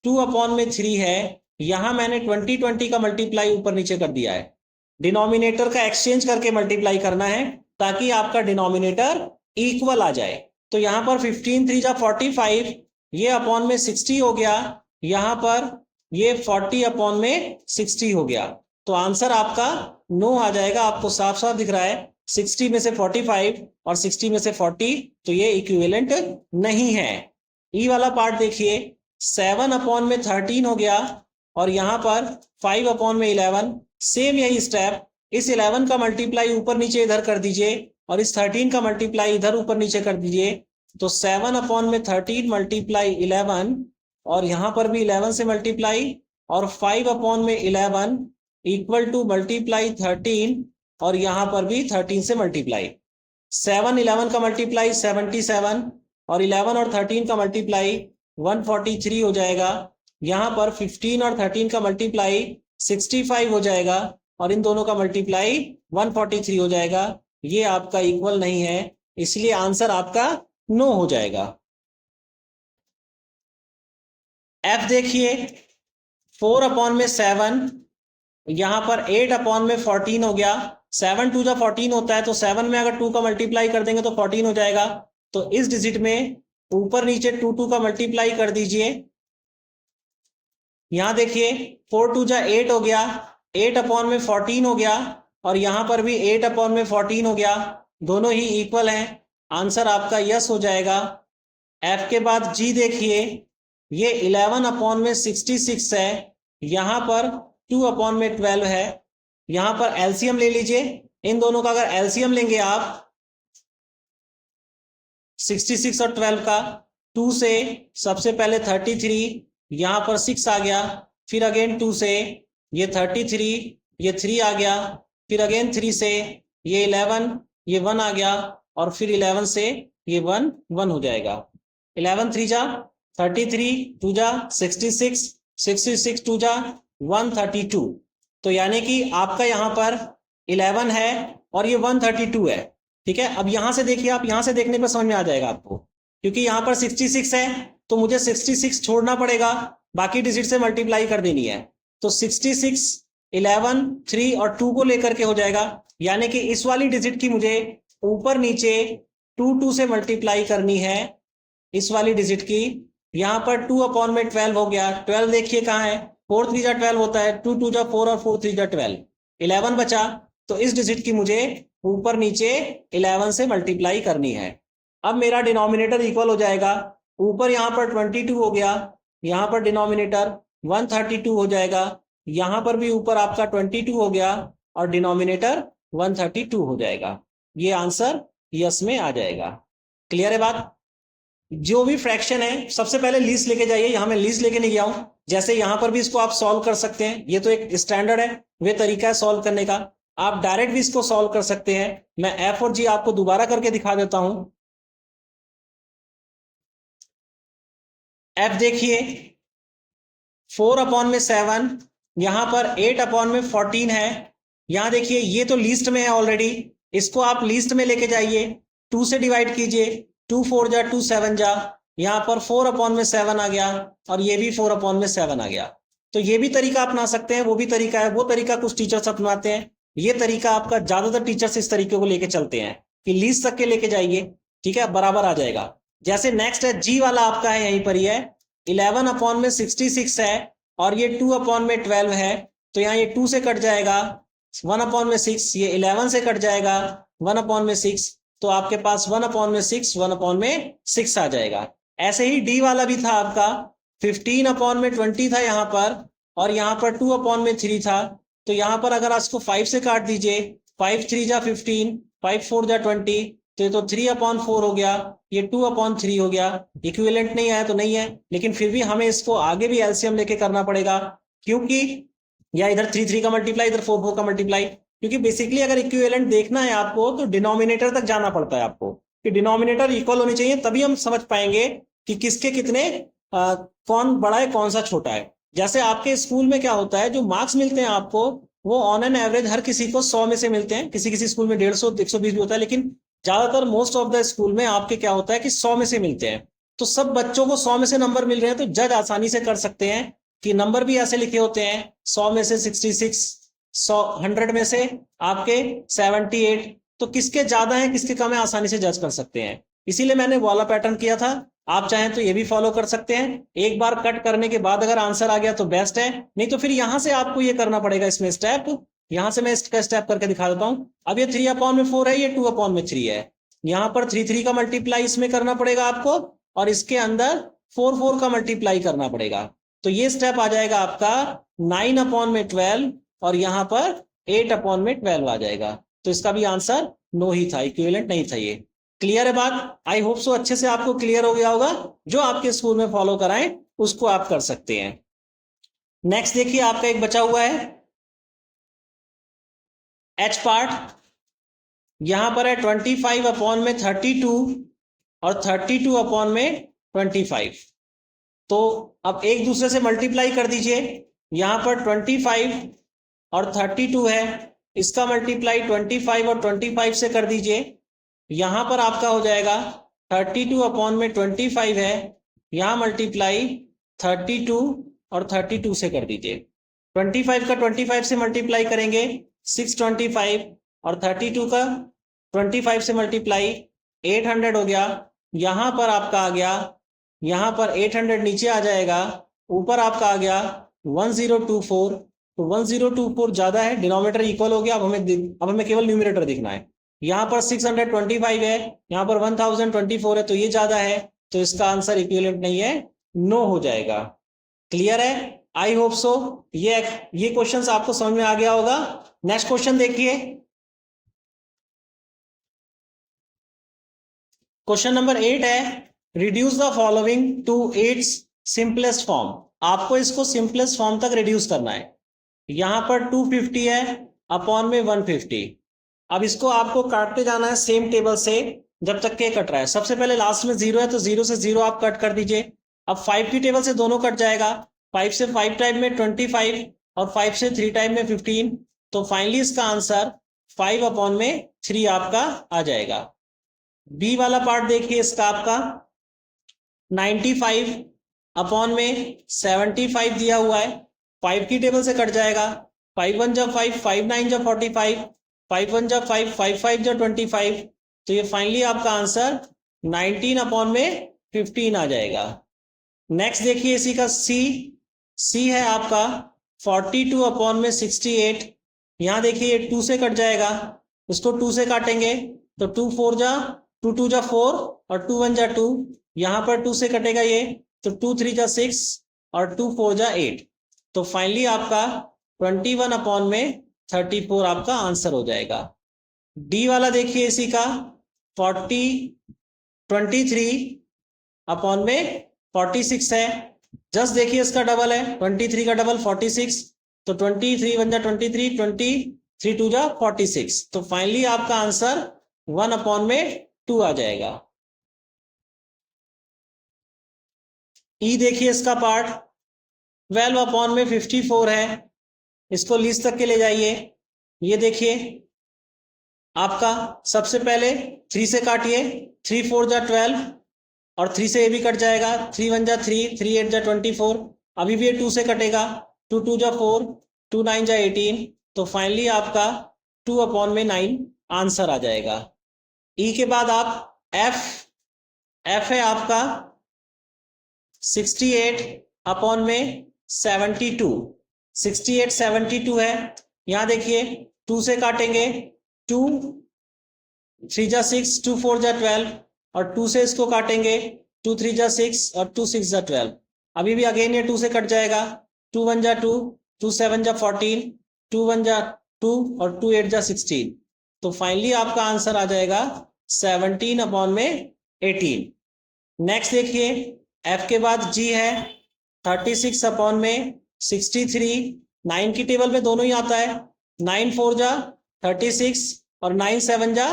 2/3 है, यहां मैंने 20 20 का मल्टीप्लाई ऊपर नीचे कर दिया है। डिनोमिनेटर का एक्सचेंज करके मल्टीप्लाई करना है ताकि आपका डिनोमिनेटर इक्वल आ जाए। तो यहां पर 15 3 जा 45, ये अपॉन में 60 हो गया, यहां पर ये 40/60 हो गया, तो आंसर आपका नो आ जाएगा। आपको साफ साफ दिख रहा है 60 में से 45 और 60 में से 40, तो ये इक्विवेलेंट नहीं है। ई वाला पार्ट देखिए, 7/13 हो गया और यहाँ पर 5/11। सेम यही स्टेप, इस 11 का मल्टीप्लाई ऊपर नीचे इधर कर दीजिए और इस 13 का मल्टीप्लाई इधर ऊपर नीचे कर दीजिए। तो 7/13 मल्टीप्लाई 11 और यहाँ पर भी 11 से मल्टीप्लाई और 5/11 इक्वल टू मल्टीप्लाई 13 और यहाँ पर भी 13 से मल्टीप्लाई। 7 11 का मल्टीप्लाई 77 और 11 और 13 का मल्टीप्लाई 143 हो जाएगा। यहाँ पर 15 और 13 का मल्टीप्लाई 65 हो जाएगा और इन दोनों का मल्टीप्लाई 143 हो जाएगा। ये आपका इक्वल नहीं है, इसलिए आंसर आपका नो हो जाएगा। एफ देखिए, 4/7, यहाँ पर 8/14 हो गया। 7 2 14 होता है, तो 7 में अगर 2 का मल्टीप्लाई कर देंगे तो 14 हो जाएगा। तो इस डिजिट में ऊपर नीचे 2 का मल्टीप्लाई कर दीजिए। यहां देखिए 4 2 8 हो गया, 8/14 हो गया और यहां पर भी 8/14 हो गया। दोनों ही इक्वल हैं, आंसर आपका यस हो जाएगा। एफ के बाद जी देखिए, ये 11/66 है, यहां पर 2/12 है। यहां पर एलसीएम ले लीजिए, इन दोनों का अगर एलसीएम लेंगे आप 66 और 12 का, 2 से सबसे पहले 33, यहां पर 6 आ गया, फिर अगेन 2 से ये 33, ये 3 आ गया, फिर अगेन 3 से ये 11, ये 1 आ गया और फिर 11 से ये 1 1 हो जाएगा। 11 3 जा 33, 2 जा 66, 66 2 जा 132। तो यानी कि आपका यहां पर 11 है और ये 132 है। ठीक है, अब यहां से देखिए, आप यहां से देखने पर समझ में आ जाएगा आपको, क्योंकि यहां पर 66 है तो मुझे 66 छोड़ना पड़ेगा, बाकी डिजिट से मल्टीप्लाई कर देनी है। तो 66 11 3 और 2 को लेकर के हो जाएगा, यानी कि इस वाली डिजिट की मुझे ऊपर नीचे 2 से मल्टीप्लाई करनी है। इस वाली डिजिट की यहां पर 2/12 हो गया। 12 देखिए कहां है, 4 3 जा 12 होता है, 2 2 जा 4 और 4 3 जा 12, 11 बचा। तो इस डिजिट की मुझे ऊपर नीचे 11 से मल्टीप्लाई करनी है। अब मेरा डिनोमिनेटर इक्वल हो जाएगा, ऊपर यहां पर 22 हो गया, यहां पर डिनोमिनेटर 132 हो जाएगा, यहां पर भी ऊपर आपका 22 हो गया और डिनोमिनेटर 132 हो जाएगा। ये आंसर यस में आ जाएगा। क्लियर है बात? जो भी फ्रैक्शन है सबसे पहले लीस्ट लेके जाइए, यहां मैं लीस्ट लेके नहीं गया हूं, जैसे यहां पर भी इसको आप सॉल्व कर सकते हैं, ये तो एक स्टैंडर्ड है, वे तरीका है सॉल्व करने का। आप डायरेक्ट भी इसको सॉल्व कर सकते हैं। मैं एफ और जी आपको दोबारा करके दिखा देता हूं। एफ देखिए 4/7, यहां पर 8/14 है। यहां देखिए ये तो लिस्ट में है ऑलरेडी, इसको आप लिस्ट में लेके जाइए, 2 से डिवाइड कीजिए, 2 4 जा 2 7 जा, यहां पर 4/7 आ गया और ये भी 4/7 आ गया। तो ये भी तरीका अपना सकते हैं, वो भी तरीका है, वो तरीका कुछ टीचर्स अपनाते हैं, ये तरीका आपका ज्यादातर टीचर्स इस तरीके को लेके चलते हैं कि लीस्ट तक के लेके जाइए। ठीक है, बराबर आ जाएगा। जैसे नेक्स्ट है जी वाला, आपका है यहीं पर ही है, 11/66 है और ये 2/12 है, तो यहाँ ये 2 से कट जाएगा, 1/6, ये 11 से कट जाएगा 1/6, तो आपके पास 1/6 1/6 आ जाएगा। ऐसे ही डी वाला भी था आपका, 15/20 था यहाँ पर और यहाँ पर 2/3 था, तो यहाँ पर अगर इसको 5 से काट दीजिए, 5 3 जा 15, 5 4 जा 20, तो 3/4 हो गया, ये 2/3 हो गया। इक्विवेलेंट नहीं आया तो नहीं है, लेकिन फिर भी हमें इसको आगे भी एलसीएम लेके करना पड़ेगा, क्योंकि या इधर 3 3 का मल्टीप्लाई, इधर 4 4 का मल्टीप्लाई, क्योंकि बेसिकली अगर इक्विवेलेंट देखना है आपको तो डिनोमिनेटर तक जाना पड़ता है आपको, कि डिनोमिनेटर इक्वल होनी चाहिए, तभी हम समझ पाएंगे कि किसके कितने कौन बड़ा है कौन सा छोटा है। जैसे आपके स्कूल में क्या होता है, जो मार्क्स मिलते हैं आपको वो ऑन एन एवरेज हर किसी को 100 में से मिलते हैं, किसी किसी स्कूल में 150 120 भी होता है, लेकिन ज्यादातर मोस्ट ऑफ द स्कूल में आपके क्या होता है कि 100 में से मिलते हैं। तो सब बच्चों को 100 में से नंबर मिल रहे हैं, तो जज आसानी से कर सकते हैं कि नंबर भी ऐसे लिखे होते हैं, 100 में से 66, 100 में से आपके 78, तो किसके ज्यादा है किसके कम है आसानी से जज कर सकते हैं। इसीलिए मैंने वाला पैटर्न किया था, आप चाहें तो ये भी फॉलो कर सकते हैं। एक बार कट करने के बाद अगर आंसर आ गया तो बेस्ट है, नहीं तो फिर यहां से आपको ये करना पड़ेगा इसमें स्टेप। यहां से मैं इसका स्टेप करके दिखा देता हूं। अब ये 3/4 है, ये 2/3 है, यहां पर 3 3 का मल्टीप्लाई इसमें करना पड़ेगा आपको और इसके अंदर 4 का मल्टीप्लाई करना पड़ेगा। तो ये स्टेप आ जाएगा आपका 9/12 और यहां पर 8/12 आ जाएगा। तो इसका भी आंसर नो ही था, इक्विवेलेंट नहीं था ये। क्लियर है बात? आई होप सो अच्छे से आपको क्लियर हो गया होगा। जो आपके स्कूल में फॉलो कराएं उसको आप कर सकते हैं। नेक्स्ट देखिए आपका एक बचा हुआ है एच पार्ट। यहां पर है 25/32 और 32/25। तो अब एक दूसरे से मल्टीप्लाई कर दीजिए। यहां पर 25 और 32 है, इसका मल्टीप्लाई 25 और 25 से कर दीजिए। यहां पर आपका हो जाएगा 32/25 है, यहां मल्टीप्लाई 32 और 32 से कर दीजिए। 25 का 25 से मल्टीप्लाई करेंगे 625 और 32 का 25 से मल्टीप्लाई 800 हो गया। यहां पर आपका आ गया, यहां पर 800 नीचे आ जाएगा, ऊपर आपका आ गया 1024। तो 1024 ज्यादा है, डिनोमिनेटर इक्वल हो गया। अब हमें केवल न्यूमरेटर दिखना है। यहां पर 625 है, यहां पर 1024 है, तो ये ज्यादा है, तो इसका आंसर इक्विवेलेंट नहीं है, नो हो जाएगा। क्लियर है? आई होप सो ये क्वेश्चंस आपको समझ में आ गया होगा। नेक्स्ट क्वेश्चन देखिए, क्वेश्चन नंबर 8 है reduce the following to its simplest form. आपको इसको सिंपलेस्ट फॉर्म तक रिड्यूस करना है। यहां पर 250 है अपॉन में 150। अब इसको आपको काटते जाना है सेम टेबल से जब तक के कट रहा है। सबसे पहले लास्ट में 0 है तो 0 से 0 आप कट कर दीजिए। अब 5 की टेबल से दोनों कट जाएगा। 5 से 5 टाइम में 25 और 5 से 3 टाइम में 15। तो फाइनली इसका आंसर 5/3 आपका आ जाएगा। बी वाला पार्ट देखिए इसका आपका 95/75 दिया हुआ है। 5 की टेबल से कट जाएगा। 5 1 जा 5, 5 9 जा 45, 5 1 जा 5, 5 5 जा 25। तो ये फाइनली आपका आंसर 19/15 आ जाएगा। नेक्स्ट देखिए इसी का सी है आपका 42/68। यहां देखिए 2 से कट जाएगा, इसको 2 से काटेंगे तो 2 4 जा 2 2 जा 4 और 2 1 जा 2। यहां पर 2 से कटेगा ये, तो 2 3 जा 6 और 2 4 जा 8। तो फाइनली आपका 21/34 आपका आंसर हो जाएगा। डी वाला देखिए इसी का 23/46 है। जस्ट देखिए इसका डबल है, 23 का डबल 46। तो 23 1 जा 23, 23 2 जा 46। तो फाइनली आपका आंसर 1/2 आ जाएगा। ई देखिए इसका पार्ट 12/54 है, इसको लीस्ट तक के ले जाइए। ये देखिए आपका सबसे पहले 3 से काटिए, 3 4 जा 12 और 3 से ये भी कट जाएगा। 3 1 जा 3, 3 8 जा 24। अभी भी ये 2 से कटेगा, 2 2 जा 4, 2 9 जा 18। तो फाइनली आपका 2/9 आंसर आ जाएगा। ई के बाद आप एफ है आपका 68/72। 68/72 है। यहां देखिए 2 से काटेंगे, 2 3 जा 6, 2 4 जा 12 और 2 से इसको काटेंगे, 2 3 जा 6 और 2 6 जा 12। अभी भी अगेन ये 2 से कट जाएगा, 2 1 जा 2, 2 7 जा 14, 2 1 जा 2 और 2 8 जा 16। तो फाइनली आपका आंसर आ जाएगा 17/18। नेक्स्ट देखिए एफ के बाद जी है 36/63। 9 की टेबल में दोनों ही आता है, 9 4 जा 36 और 9 7 जा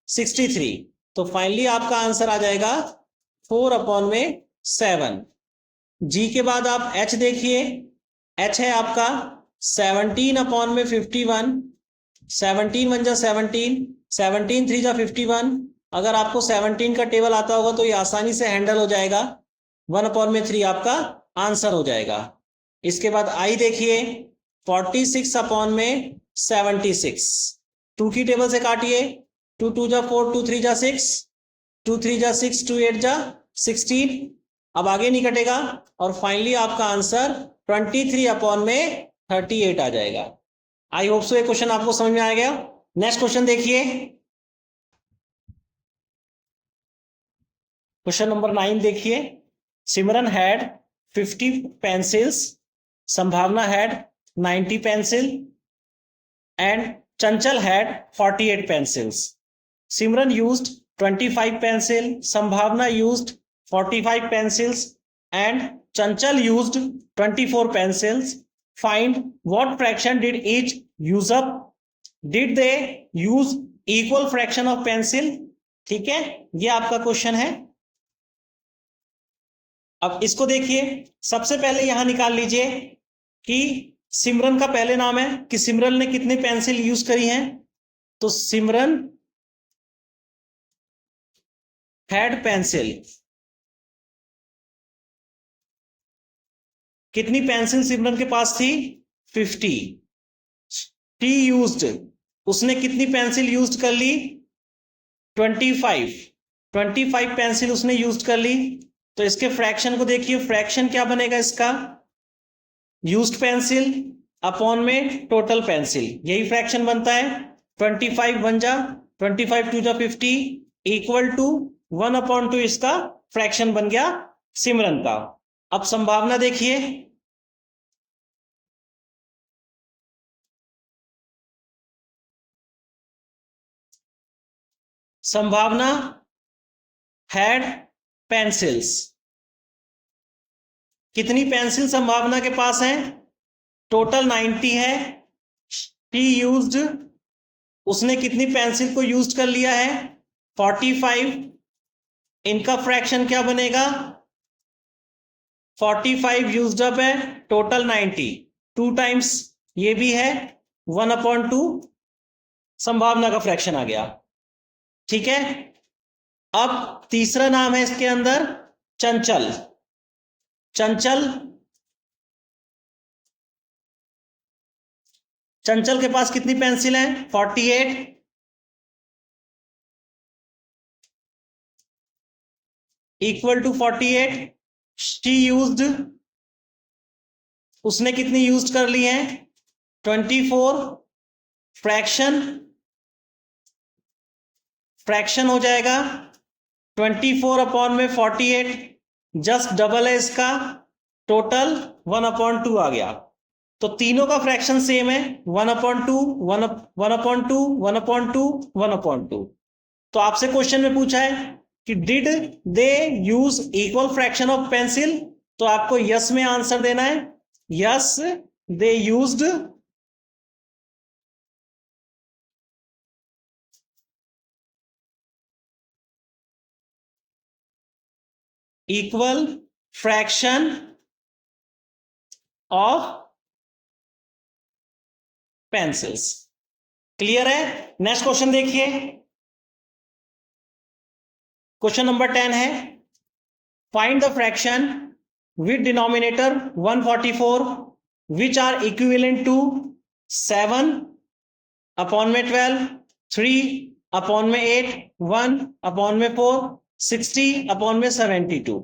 63। तो फाइनली आपका आंसर आ जाएगा 4/7। जी के बाद आप एच देखिए, एच है आपका 17/51। 17 1 जा 17, 17 3 जा 51। अगर आपको 17 का टेबल आता होगा तो ये आसानी से हैंडल हो जाएगा, 1/3 आपका आंसर हो जाएगा। इसके बाद आई देखिए 46/76। 2 की टेबल से काटिए, 2 2 जा 4, 2 3 जा 6, 2 3 जा 6, 2 8 जा 16। अब आगे नहीं कटेगा और फाइनली आपका आंसर 23/38 आ जाएगा। आई होप सो ये क्वेश्चन आपको समझ में आ गया। नेक्स्ट क्वेश्चन देखिए, क्वेश्चन नंबर 9 देखिए। सिमरन हैड 50 पेंसिल्स, संभावना had 90 pencil and Chanchal had 48 pencils. Simran used 25 pencil, संभावना used 45 pencils and Chanchal used 24 pencils. Find what fraction did each use up? Did they use equal fraction of pencil? ठीक है, ये आपका question है. अब इसको देखिए, सबसे पहले यहां निकाल लीजिए कि सिमरन का पहले नाम है कि सिमरन ने कितनी पेंसिल यूज करी हैं. तो सिमरन हैड पेंसिल, कितनी पेंसिल सिमरन के पास थी? 50. टी यूज्ड, उसने कितनी पेंसिल यूज कर ली? 25 पेंसिल उसने यूज कर ली. तो इसके फ्रैक्शन को देखिए, फ्रैक्शन क्या बनेगा इसका? यूज्ड पेंसिल अपॉन में टोटल पेंसिल, यही फ्रैक्शन बनता है. 25 बन जा, 25 टू जा 50 इक्वल टू 1/2 इसका फ्रैक्शन बन गया सिमरन का. अब संभावना देखिए, संभावना हैड पेंसिल्स, कितनी पेंसिल संभावना के पास है? टोटल 90 है. टी यूज्ड, उसने कितनी पेंसिल को यूज कर लिया है? 45. इनका फ्रैक्शन क्या बनेगा? 45 यूज्ड अप है, टोटल 90, 2 टाइम्स ये भी है, 1/2 संभावना का फ्रैक्शन आ गया. ठीक है. अब तीसरा नाम है इसके अंदर चंचल. चंचल, चंचल के पास कितनी पेंसिल है? 48. Equal to 48. शी यूज्ड, उसने कितनी यूज कर ली है? 24. फ्रैक्शन हो जाएगा 24/48, जस्ट डबल है इसका, टोटल 1/2 आ गया. तो तीनों का फ्रैक्शन सेम है, 1/2, 1/2, 1/2, 1/2. तो आपसे क्वेश्चन में पूछा है कि did they use equal fraction of pencil, तो आपको यस में आंसर देना है. Yes, they used equal fraction of pencils. Clear है. नेक्स्ट क्वेश्चन देखिए, क्वेश्चन नंबर 10 है, find the fraction with denominator 144 which are equivalent to 7/12, 3/8, 1/4, 60/72.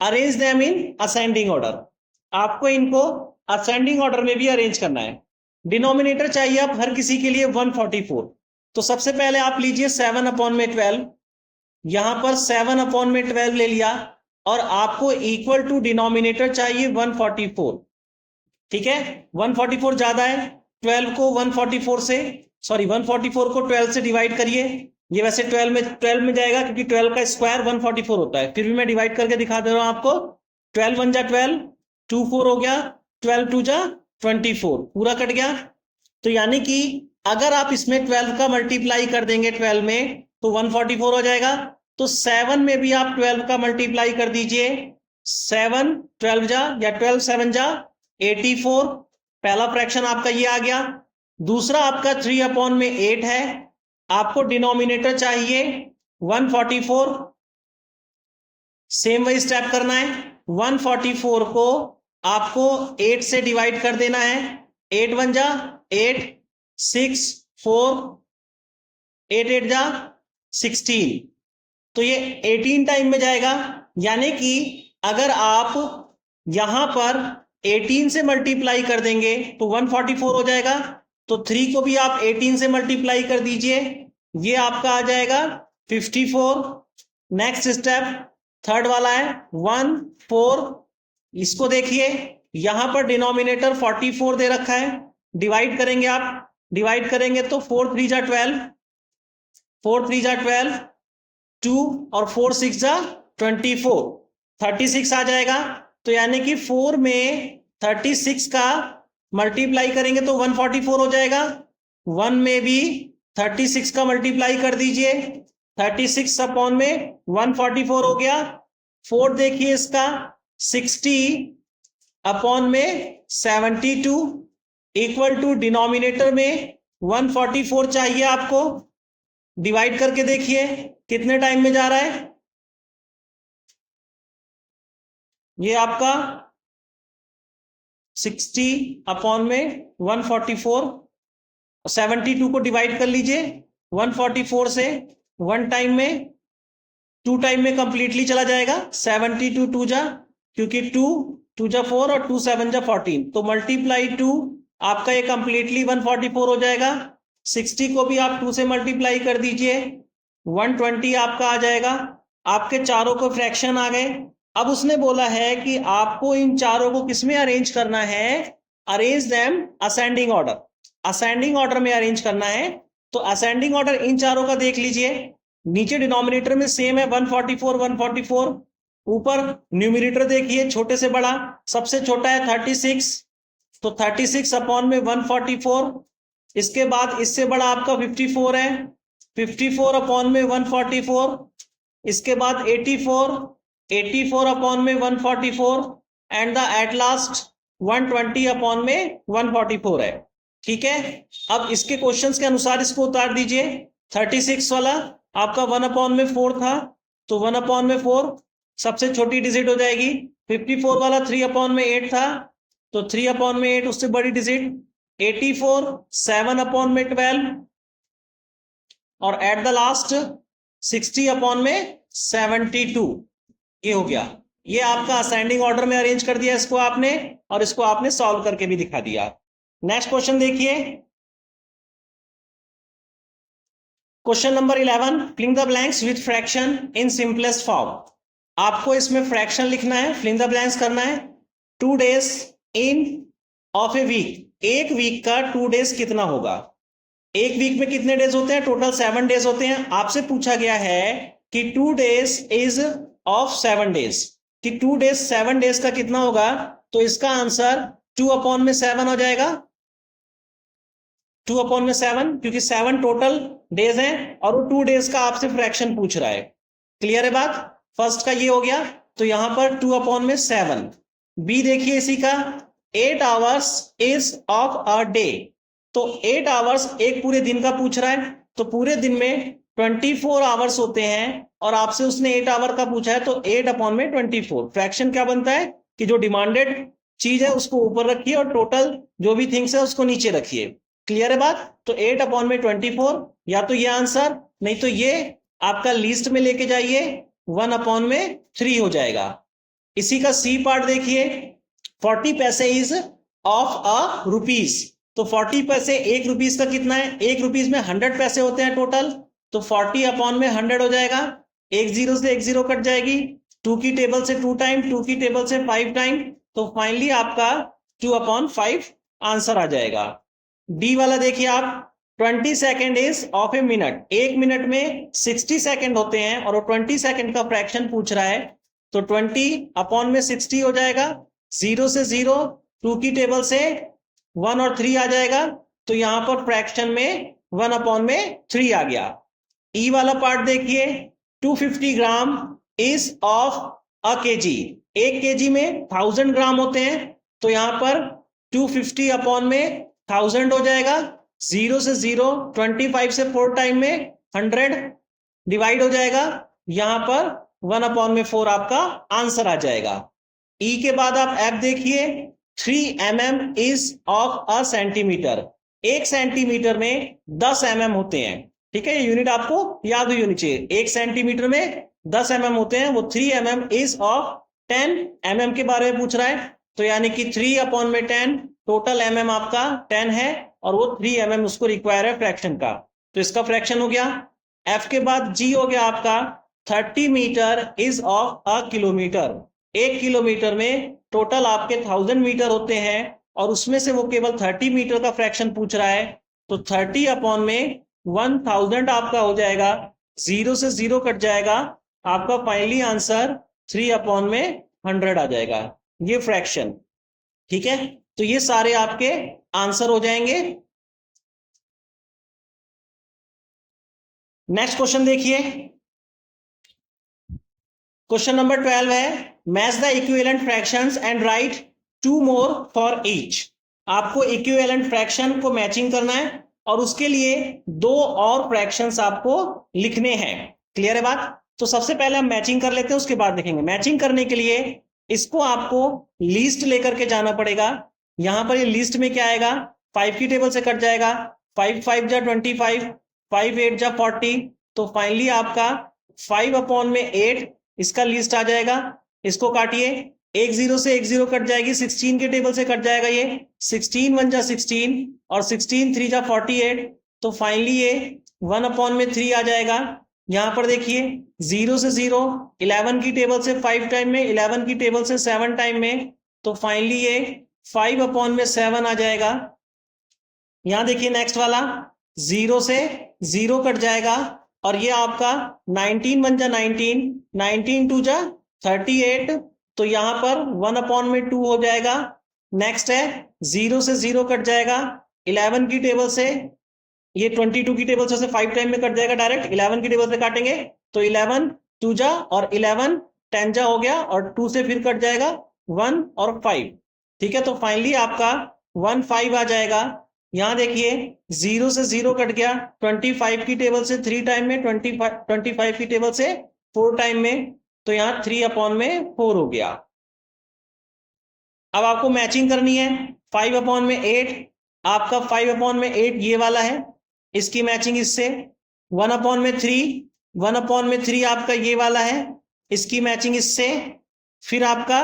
Arrange them in ascending order. आपको इनको असेंडिंग ऑर्डर में भी अरेंज करना है. डिनोमिनेटर चाहिए आप हर किसी के लिए 144. तो सबसे पहले आप लीजिए 7/12, यहां पर 7/12 ले लिया और आपको इक्वल टू डिनोमिनेटर चाहिए 144. ठीक है, 144 ज्यादा है, 12 को 144 से, सॉरी 144 को 12 से डिवाइड करिए. ये वैसे 12 में जाएगा क्योंकि 12 का स्क्वायर 144 होता है, फिर भी मैं डिवाइड करके दिखा दे रहा हूं आपको. 12 1 जा 12, 2 4 हो गया, 12 2 जा 24, पूरा कट गया. तो यानी कि अगर आप इसमें 12 का मल्टीप्लाई कर देंगे 12 में तो 144 हो जाएगा. तो 7 में भी आप 12 का मल्टीप्लाई कर दीजिए. 7 12 जा या 12 7 जा 84. पहला फ्रैक्शन आपका ये आ गया. दूसरा आपका 3/8 है. आपको डिनोमिनेटर चाहिए 144. सेम वही स्टेप करना है. 144 को आपको 8 से डिवाइड कर देना है. 8 1 जा 8, 6 4, 8 8 जा 16. तो ये 18 टाइम में जाएगा. यानी कि अगर आप यहां पर 18 से मल्टीप्लाई कर देंगे तो 144 हो जाएगा. तो 3 को भी आप 18 से मल्टीप्लाई कर दीजिए, ये आपका आ जाएगा 54. नेक्स्ट स्टेप थर्ड वाला है 1 4। इसको देखिए यहां पर डिनोमिनेटर 44 दे रखा है, डिवाइड करेंगे आप, डिवाइड करेंगे तो 4 3 जा 12, 4 3 जा 12, 2 और 4 6 जा 24, 36 आ जाएगा। तो यानी कि 4 में 36 का मल्टीप्लाई करेंगे तो 144 हो जाएगा। 1 में भी 36 का मल्टीप्लाई कर दीजिए, 36 अपॉन में 144 हो गया। 4 देखिए इसका 60 अपॉन में 72 इक्वल टू डिनोमिनेटर में 144 चाहिए आपको। डिवाइड करके देखिए कितने टाइम में जा रहा है। ये आपका 60 अपॉन में 144, 72 को डिवाइड कर लीजिए 144 से, 1 टाइम में 2 टाइम में कंप्लीटली चला जाएगा। 72 2 जा, क्योंकि 2 2 जा 4 और 2 7 जा 14, तो मल्टीप्लाई 2 आपका ये कंप्लीटली 144 हो जाएगा। 60 को भी आप 2 से मल्टीप्लाई कर दीजिए, 120 आपका आ जाएगा। आपके चारों को फ्रैक्शन आ गए। अब उसने बोला है कि आपको इन चारों को किसमें अरेंज करना है, arrange them ascending order, ascending order में अरेंज करना है। तो असेंडिंग ऑर्डर इन चारों का देख लीजिए, नीचे डिनोमिनेटर में सेम है 144 144, ऊपर न्यूमिनेटर देखिए छोटे से बड़ा, सबसे छोटा है 36, तो 36 अपॉन में 144, इसके बाद इससे बड़ा आपका 54 है, 54 अपॉन में 144, इसके बाद 84, 84 अपॉन में 144 and the at last 120 upon में 144 है। ठीक है, अब इसके क्वेश्चंस के अनुसार इसको उतार दीजिए। 36 वाला आपका 1 अपॉन में 4 था, तो 1 अपॉन में 4 सबसे छोटी डिजिट हो जाएगी। 54 वाला 3 अपॉन में 8 था, तो 3 अपॉन में 8 उससे बड़ी डिजिट। 84 7 अपॉन में 12 और एट द लास्ट 60 अपॉन में 72। ये हो गया, ये आपका असेंडिंग ऑर्डर में अरेंज कर दिया इसको आपने, और इसको आपने सॉल्व करके भी दिखा दिया। नेक्स्ट क्वेश्चन देखिए, question number 11, filling the blanks with fraction in simplest form. आपको इसमें फ्रैक्शन लिखना है, फिलिंग द ब्लैंक्स करना है। 2 days in of a week, एक वीक का 2 days कितना होगा। एक वीक में कितने डेज होते हैं, टोटल 7 days होते हैं। आपसे पूछा गया है कि 2 days इज ऑफ 7 days, कि 2 days 7 days का कितना होगा, तो इसका आंसर 2 अपॉन में 7 हो जाएगा। 2 अपॉन में 7, क्योंकि 7 टोटल डेज हैं और वो 2 days का आपसे फ्रैक्शन पूछ रहा है। क्लियर है बात, फर्स्ट का ये हो गया, तो यहां पर 2 अपॉन में 7। बी देखिए इसी का, 8 hours is of a day, तो 8 hours एक पूरे दिन का पूछ रहा है, तो पूरे दिन में 24 hours होते हैं और आपसे उसने 8 hour का पूछा है, तो 8 अपॉन में 24। फ्रैक्शन क्या बनता है कि जो डिमांडेड चीज है उसको ऊपर रखिए और टोटल जो भी थिंग्स है उसको नीचे रखिए। क्लियर है बात, तो 8 अपॉन में 24, या तो ये आंसर, नहीं तो ये आपका लीस्ट में लेके जाइए, 1 अपॉन में 3 हो जाएगा। इसी का सी पार्ट देखिए, 40 पैसे इज ऑफ अ रुपीज, तो 40 पैसे 1 रुपीज का कितना है, 1 रुपीज में 100 पैसे होते हैं टोटल, तो 40 अपॉन में 100 हो जाएगा। एक जीरो से एक जीरो कट जाएगी, 2 की टेबल से 2 टाइम, 2 की टेबल से 5 टाइम, तो फाइनली आपका 2 अपॉन 5 आंसर आ जाएगा। डी वाला देखिए आप, 20 second is of a minute, 1 minute में 60 सेकेंड होते हैं और वो 20 सेकेंड का फ्रैक्शन पूछ रहा है, तो 20 अपॉन में 60 हो जाएगा। 0 से 0, 2 की टेबल से 1 और 3 आ जाएगा, तो यहां पर फ्रैक्शन में 1 अपॉन में 3 आ गया। ई वाला पार्ट देखिए, 250 gram is of a KG, 1 KG में 1000 ग्राम होते हैं, तो यहां पर 250 अपॉन में 1000 हो जाएगा। 0 से 0, 25 से 4 टाइम में 100 डिवाइड हो जाएगा, यहां पर 1 अपॉन में 4 आपका आंसर आ जाएगा। ई के बाद आप एफ देखिए, 3 mm is of a centimetre, 1 centimetre में 10 mm होते हैं। ठीक है, ये यूनिट आपको याद हुई होनी चाहिए, 1 सेंटीमीटर में 10 mm होते हैं, वो 3 mm इज ऑफ 10 mm के बारे में पूछ रहा है, तो यानी कि 3 अपॉन में 10, टोटल mm आपका 10 है और वो 3 mm उसको रिक्वायर है फ्रैक्शन का, तो इसका फ्रैक्शन हो गया। एफ के बाद जी हो गया आपका 30 metre is of a kilometre. 1 kilometre में टोटल आपके 1000 मीटर होते हैं और उसमें से वो केवल 30 मीटर का फ्रैक्शन पूछ रहा है, तो 30 अपॉन में 1000 आपका हो जाएगा, 0 से 0 कट जाएगा, आपका फाइनली आंसर 3 अपॉन में 100 आ जाएगा, ये फ्रैक्शन। ठीक है, तो ये सारे आपके आंसर हो जाएंगे। नेक्स्ट क्वेश्चन देखिए, क्वेश्चन नंबर 12 है, match the equivalent fractions and right 2 more for each. आपको इक्विवेलेंट फ्रैक्शन को मैचिंग करना है और उसके लिए 2 और फ्रैक्शंस आपको लिखने हैं। क्लियर है बात? तो सबसे पहले हम मैचिंग कर लेते हैं, उसके बाद देखेंगे। मैचिंग करने के लिए इसको आपको लीस्ट लेकर के जाना पड़ेगा। यहां पर ये लीस्ट में क्या आएगा, 5 की टेबल से कट जाएगा, 5 5 जा 25, 5 8 जा 40, तो फाइनली आपका 5 अपॉन में 8 इसका लिस्ट आ जाएगा। इसको काटिए, 1 0 से 1 0 कट जाएगी, 16 के टेबल से कट जाएगा, ये 16 1 जा 16 और 16 3 जा 48, तो फाइनली ये 1 अपॉन में 3 आ जाएगा। यहां पर देखिए 0 से 0, 11 की टेबल से 5 टाइम में, 11 की टेबल से 7 टाइम में, तो फाइनली ये 5 अपॉन में 7 आ जाएगा। यहां देखिए नेक्स्ट वाला 0 से 0 कट जाएगा और ये आपका 19 1 जा 19, 19 2 जा 38, तो यहां पर 1 अपॉन में 2 हो जाएगा। नेक्स्ट है 0 से 0 कट जाएगा, 11 की टेबल से, ये 22 की टेबल से 5 टाइम में कट जाएगा, डायरेक्ट 11 की टेबल से काटेंगे तो 11 2 जा और 11 10 जा हो गया और 2 से फिर कट जाएगा 1 और 5। ठीक है, तो फाइनली आपका 1 5 आ जाएगा। यहां देखिए 0 से 0 कट गया, 25 की टेबल से 3 टाइम में, 25 की टेबल से 4 टाइम में, तो यहां 3 अपॉन में 4 हो गया। अब आपको मैचिंग करनी है, 5 अपॉन में 8, आपका 5 अपॉन में 8 ये वाला है, इसकी मैचिंग इससे। 1 अपॉन में 3, 1 अपॉन में 3 आपका ये वाला है, इसकी मैचिंग इससे। फिर आपका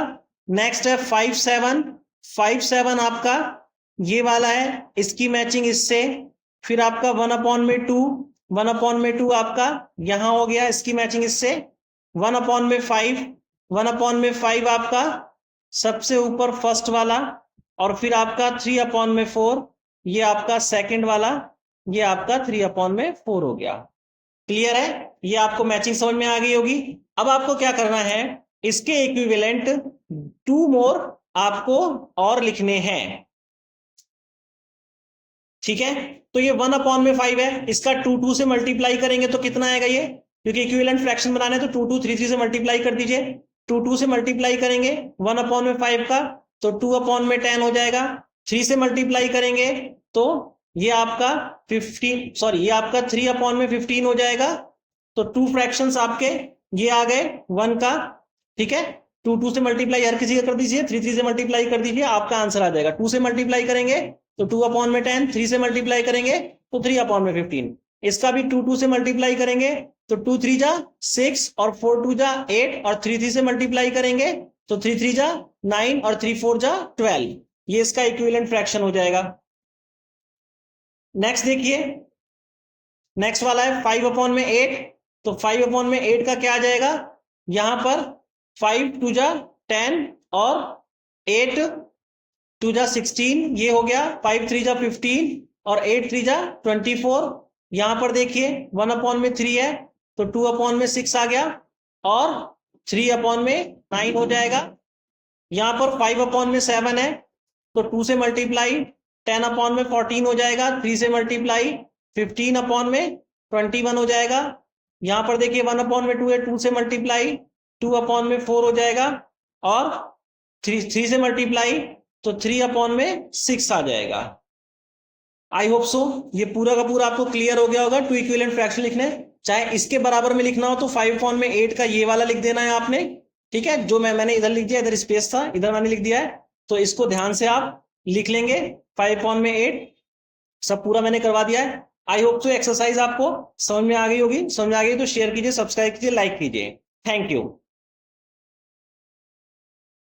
नेक्स्ट है 5 7, 5 7 आपका ये वाला है, इसकी मैचिंग इससे। फिर आपका 1 अपॉन में 2, 1 अपॉन में 2 आपका यहां हो गया, इसकी मैचिंग इससे। 1 अपॉन में 5, 1 अपॉन में 5 आपका सबसे ऊपर फर्स्ट वाला, और फिर आपका 3 अपॉन में 4 ये आपका सेकंड वाला, ये आपका 3 अपॉन में 4 हो गया। क्लियर है? ये आपको मैचिंग समझ में आ गई होगी। अब आपको क्या करना है, इसके इक्विवेलेंट 2 मोर आपको और लिखने हैं। ठीक है, तो ये 1 अपॉन में 5 है, इसका 2 2 से मल्टीप्लाई करेंगे तो कितना आएगा ये, क्योंकि इक्विवेलेंट फ्रैक्शन बनाना है तो 2 2 3 3 से मल्टीप्लाई कर दीजिए। 2 2 से मल्टीप्लाई करेंगे 1 अपॉन में 5 का तो 2 अपॉन में 10 हो जाएगा। 3 से मल्टीप्लाई करेंगे तो ये आपका 15, सॉरी ये आपका 3 अपॉन में 15 हो जाएगा। तो 2 फ्रैक्शंस आपके ये आ गए 1 का। ठीक है, 2 2 से मल्टीप्लाई हर किसी का कर दीजिए, 3 3 से मल्टीप्लाई कर दीजिए, आपका आंसर आ जाएगा। 2 से मल्टीप्लाई करेंगे तो 2 अपॉन में 10, 3 से मल्टीप्लाई करेंगे तो 3 अपॉन में 15। इसका भी 2 2 से मल्टीप्लाई करेंगे तो 2 3 जा 6 और 4 2 जा 8 और 3 3 से मल्टीप्लाई करेंगे तो 3 3 जा 9 और 3 4 जा 12। ये इसका इक्विवेलेंट फ्रैक्शन हो जाएगा। नेक्स्ट देखिए, नेक्स्ट वाला है 5 अपॉन में 8, तो 5 अपॉन में 8 का क्या आ जाएगा, यहां पर 5 2 जा 10 और 8 2 जा 16 ये हो गया, 5 3 जा 15 और 8 3 जा 24। यहां पर देखिए 1 अपॉन में 3 है तो 2 अपॉन में 6 आ गया और 3 अपॉन में 9 हो जाएगा। यहां पर 5 अपॉन में 7 है तो 2 से मल्टीप्लाई 10 अपॉन में 14 हो जाएगा, 3 से मल्टीप्लाई 15 अपॉन में 21 हो जाएगा। यहां पर देखिए 1 अपॉन में 2 है, 2 से मल्टीप्लाई 2 अपॉन में 4 हो जाएगा और 3 से मल्टीप्लाई तो 3 अपॉन में 6 आ जाएगा। आई होप सो ये पूरा का पूरा आपको क्लियर हो गया होगा। 2 इक्विवेलेंट फ्रैक्शन लिखने, चाहे इसके बराबर में लिखना हो तो 5 अपॉन में 8 का ये वाला लिख देना है आपने। ठीक है, जो मैंने इधर लिख दिया, इधर स्पेस था, इधर मैंने लिख दिया है, तो इसको ध्यान से आप लिख लेंगे। 5 अपॉन में 8 सब पूरा मैंने करवा दिया है। आई होप सो एक्सरसाइज आपको समझ में आ गई होगी। समझ में आ गई तो शेयर कीजिए, सब्सक्राइब कीजिए, लाइक कीजिए। Thank you.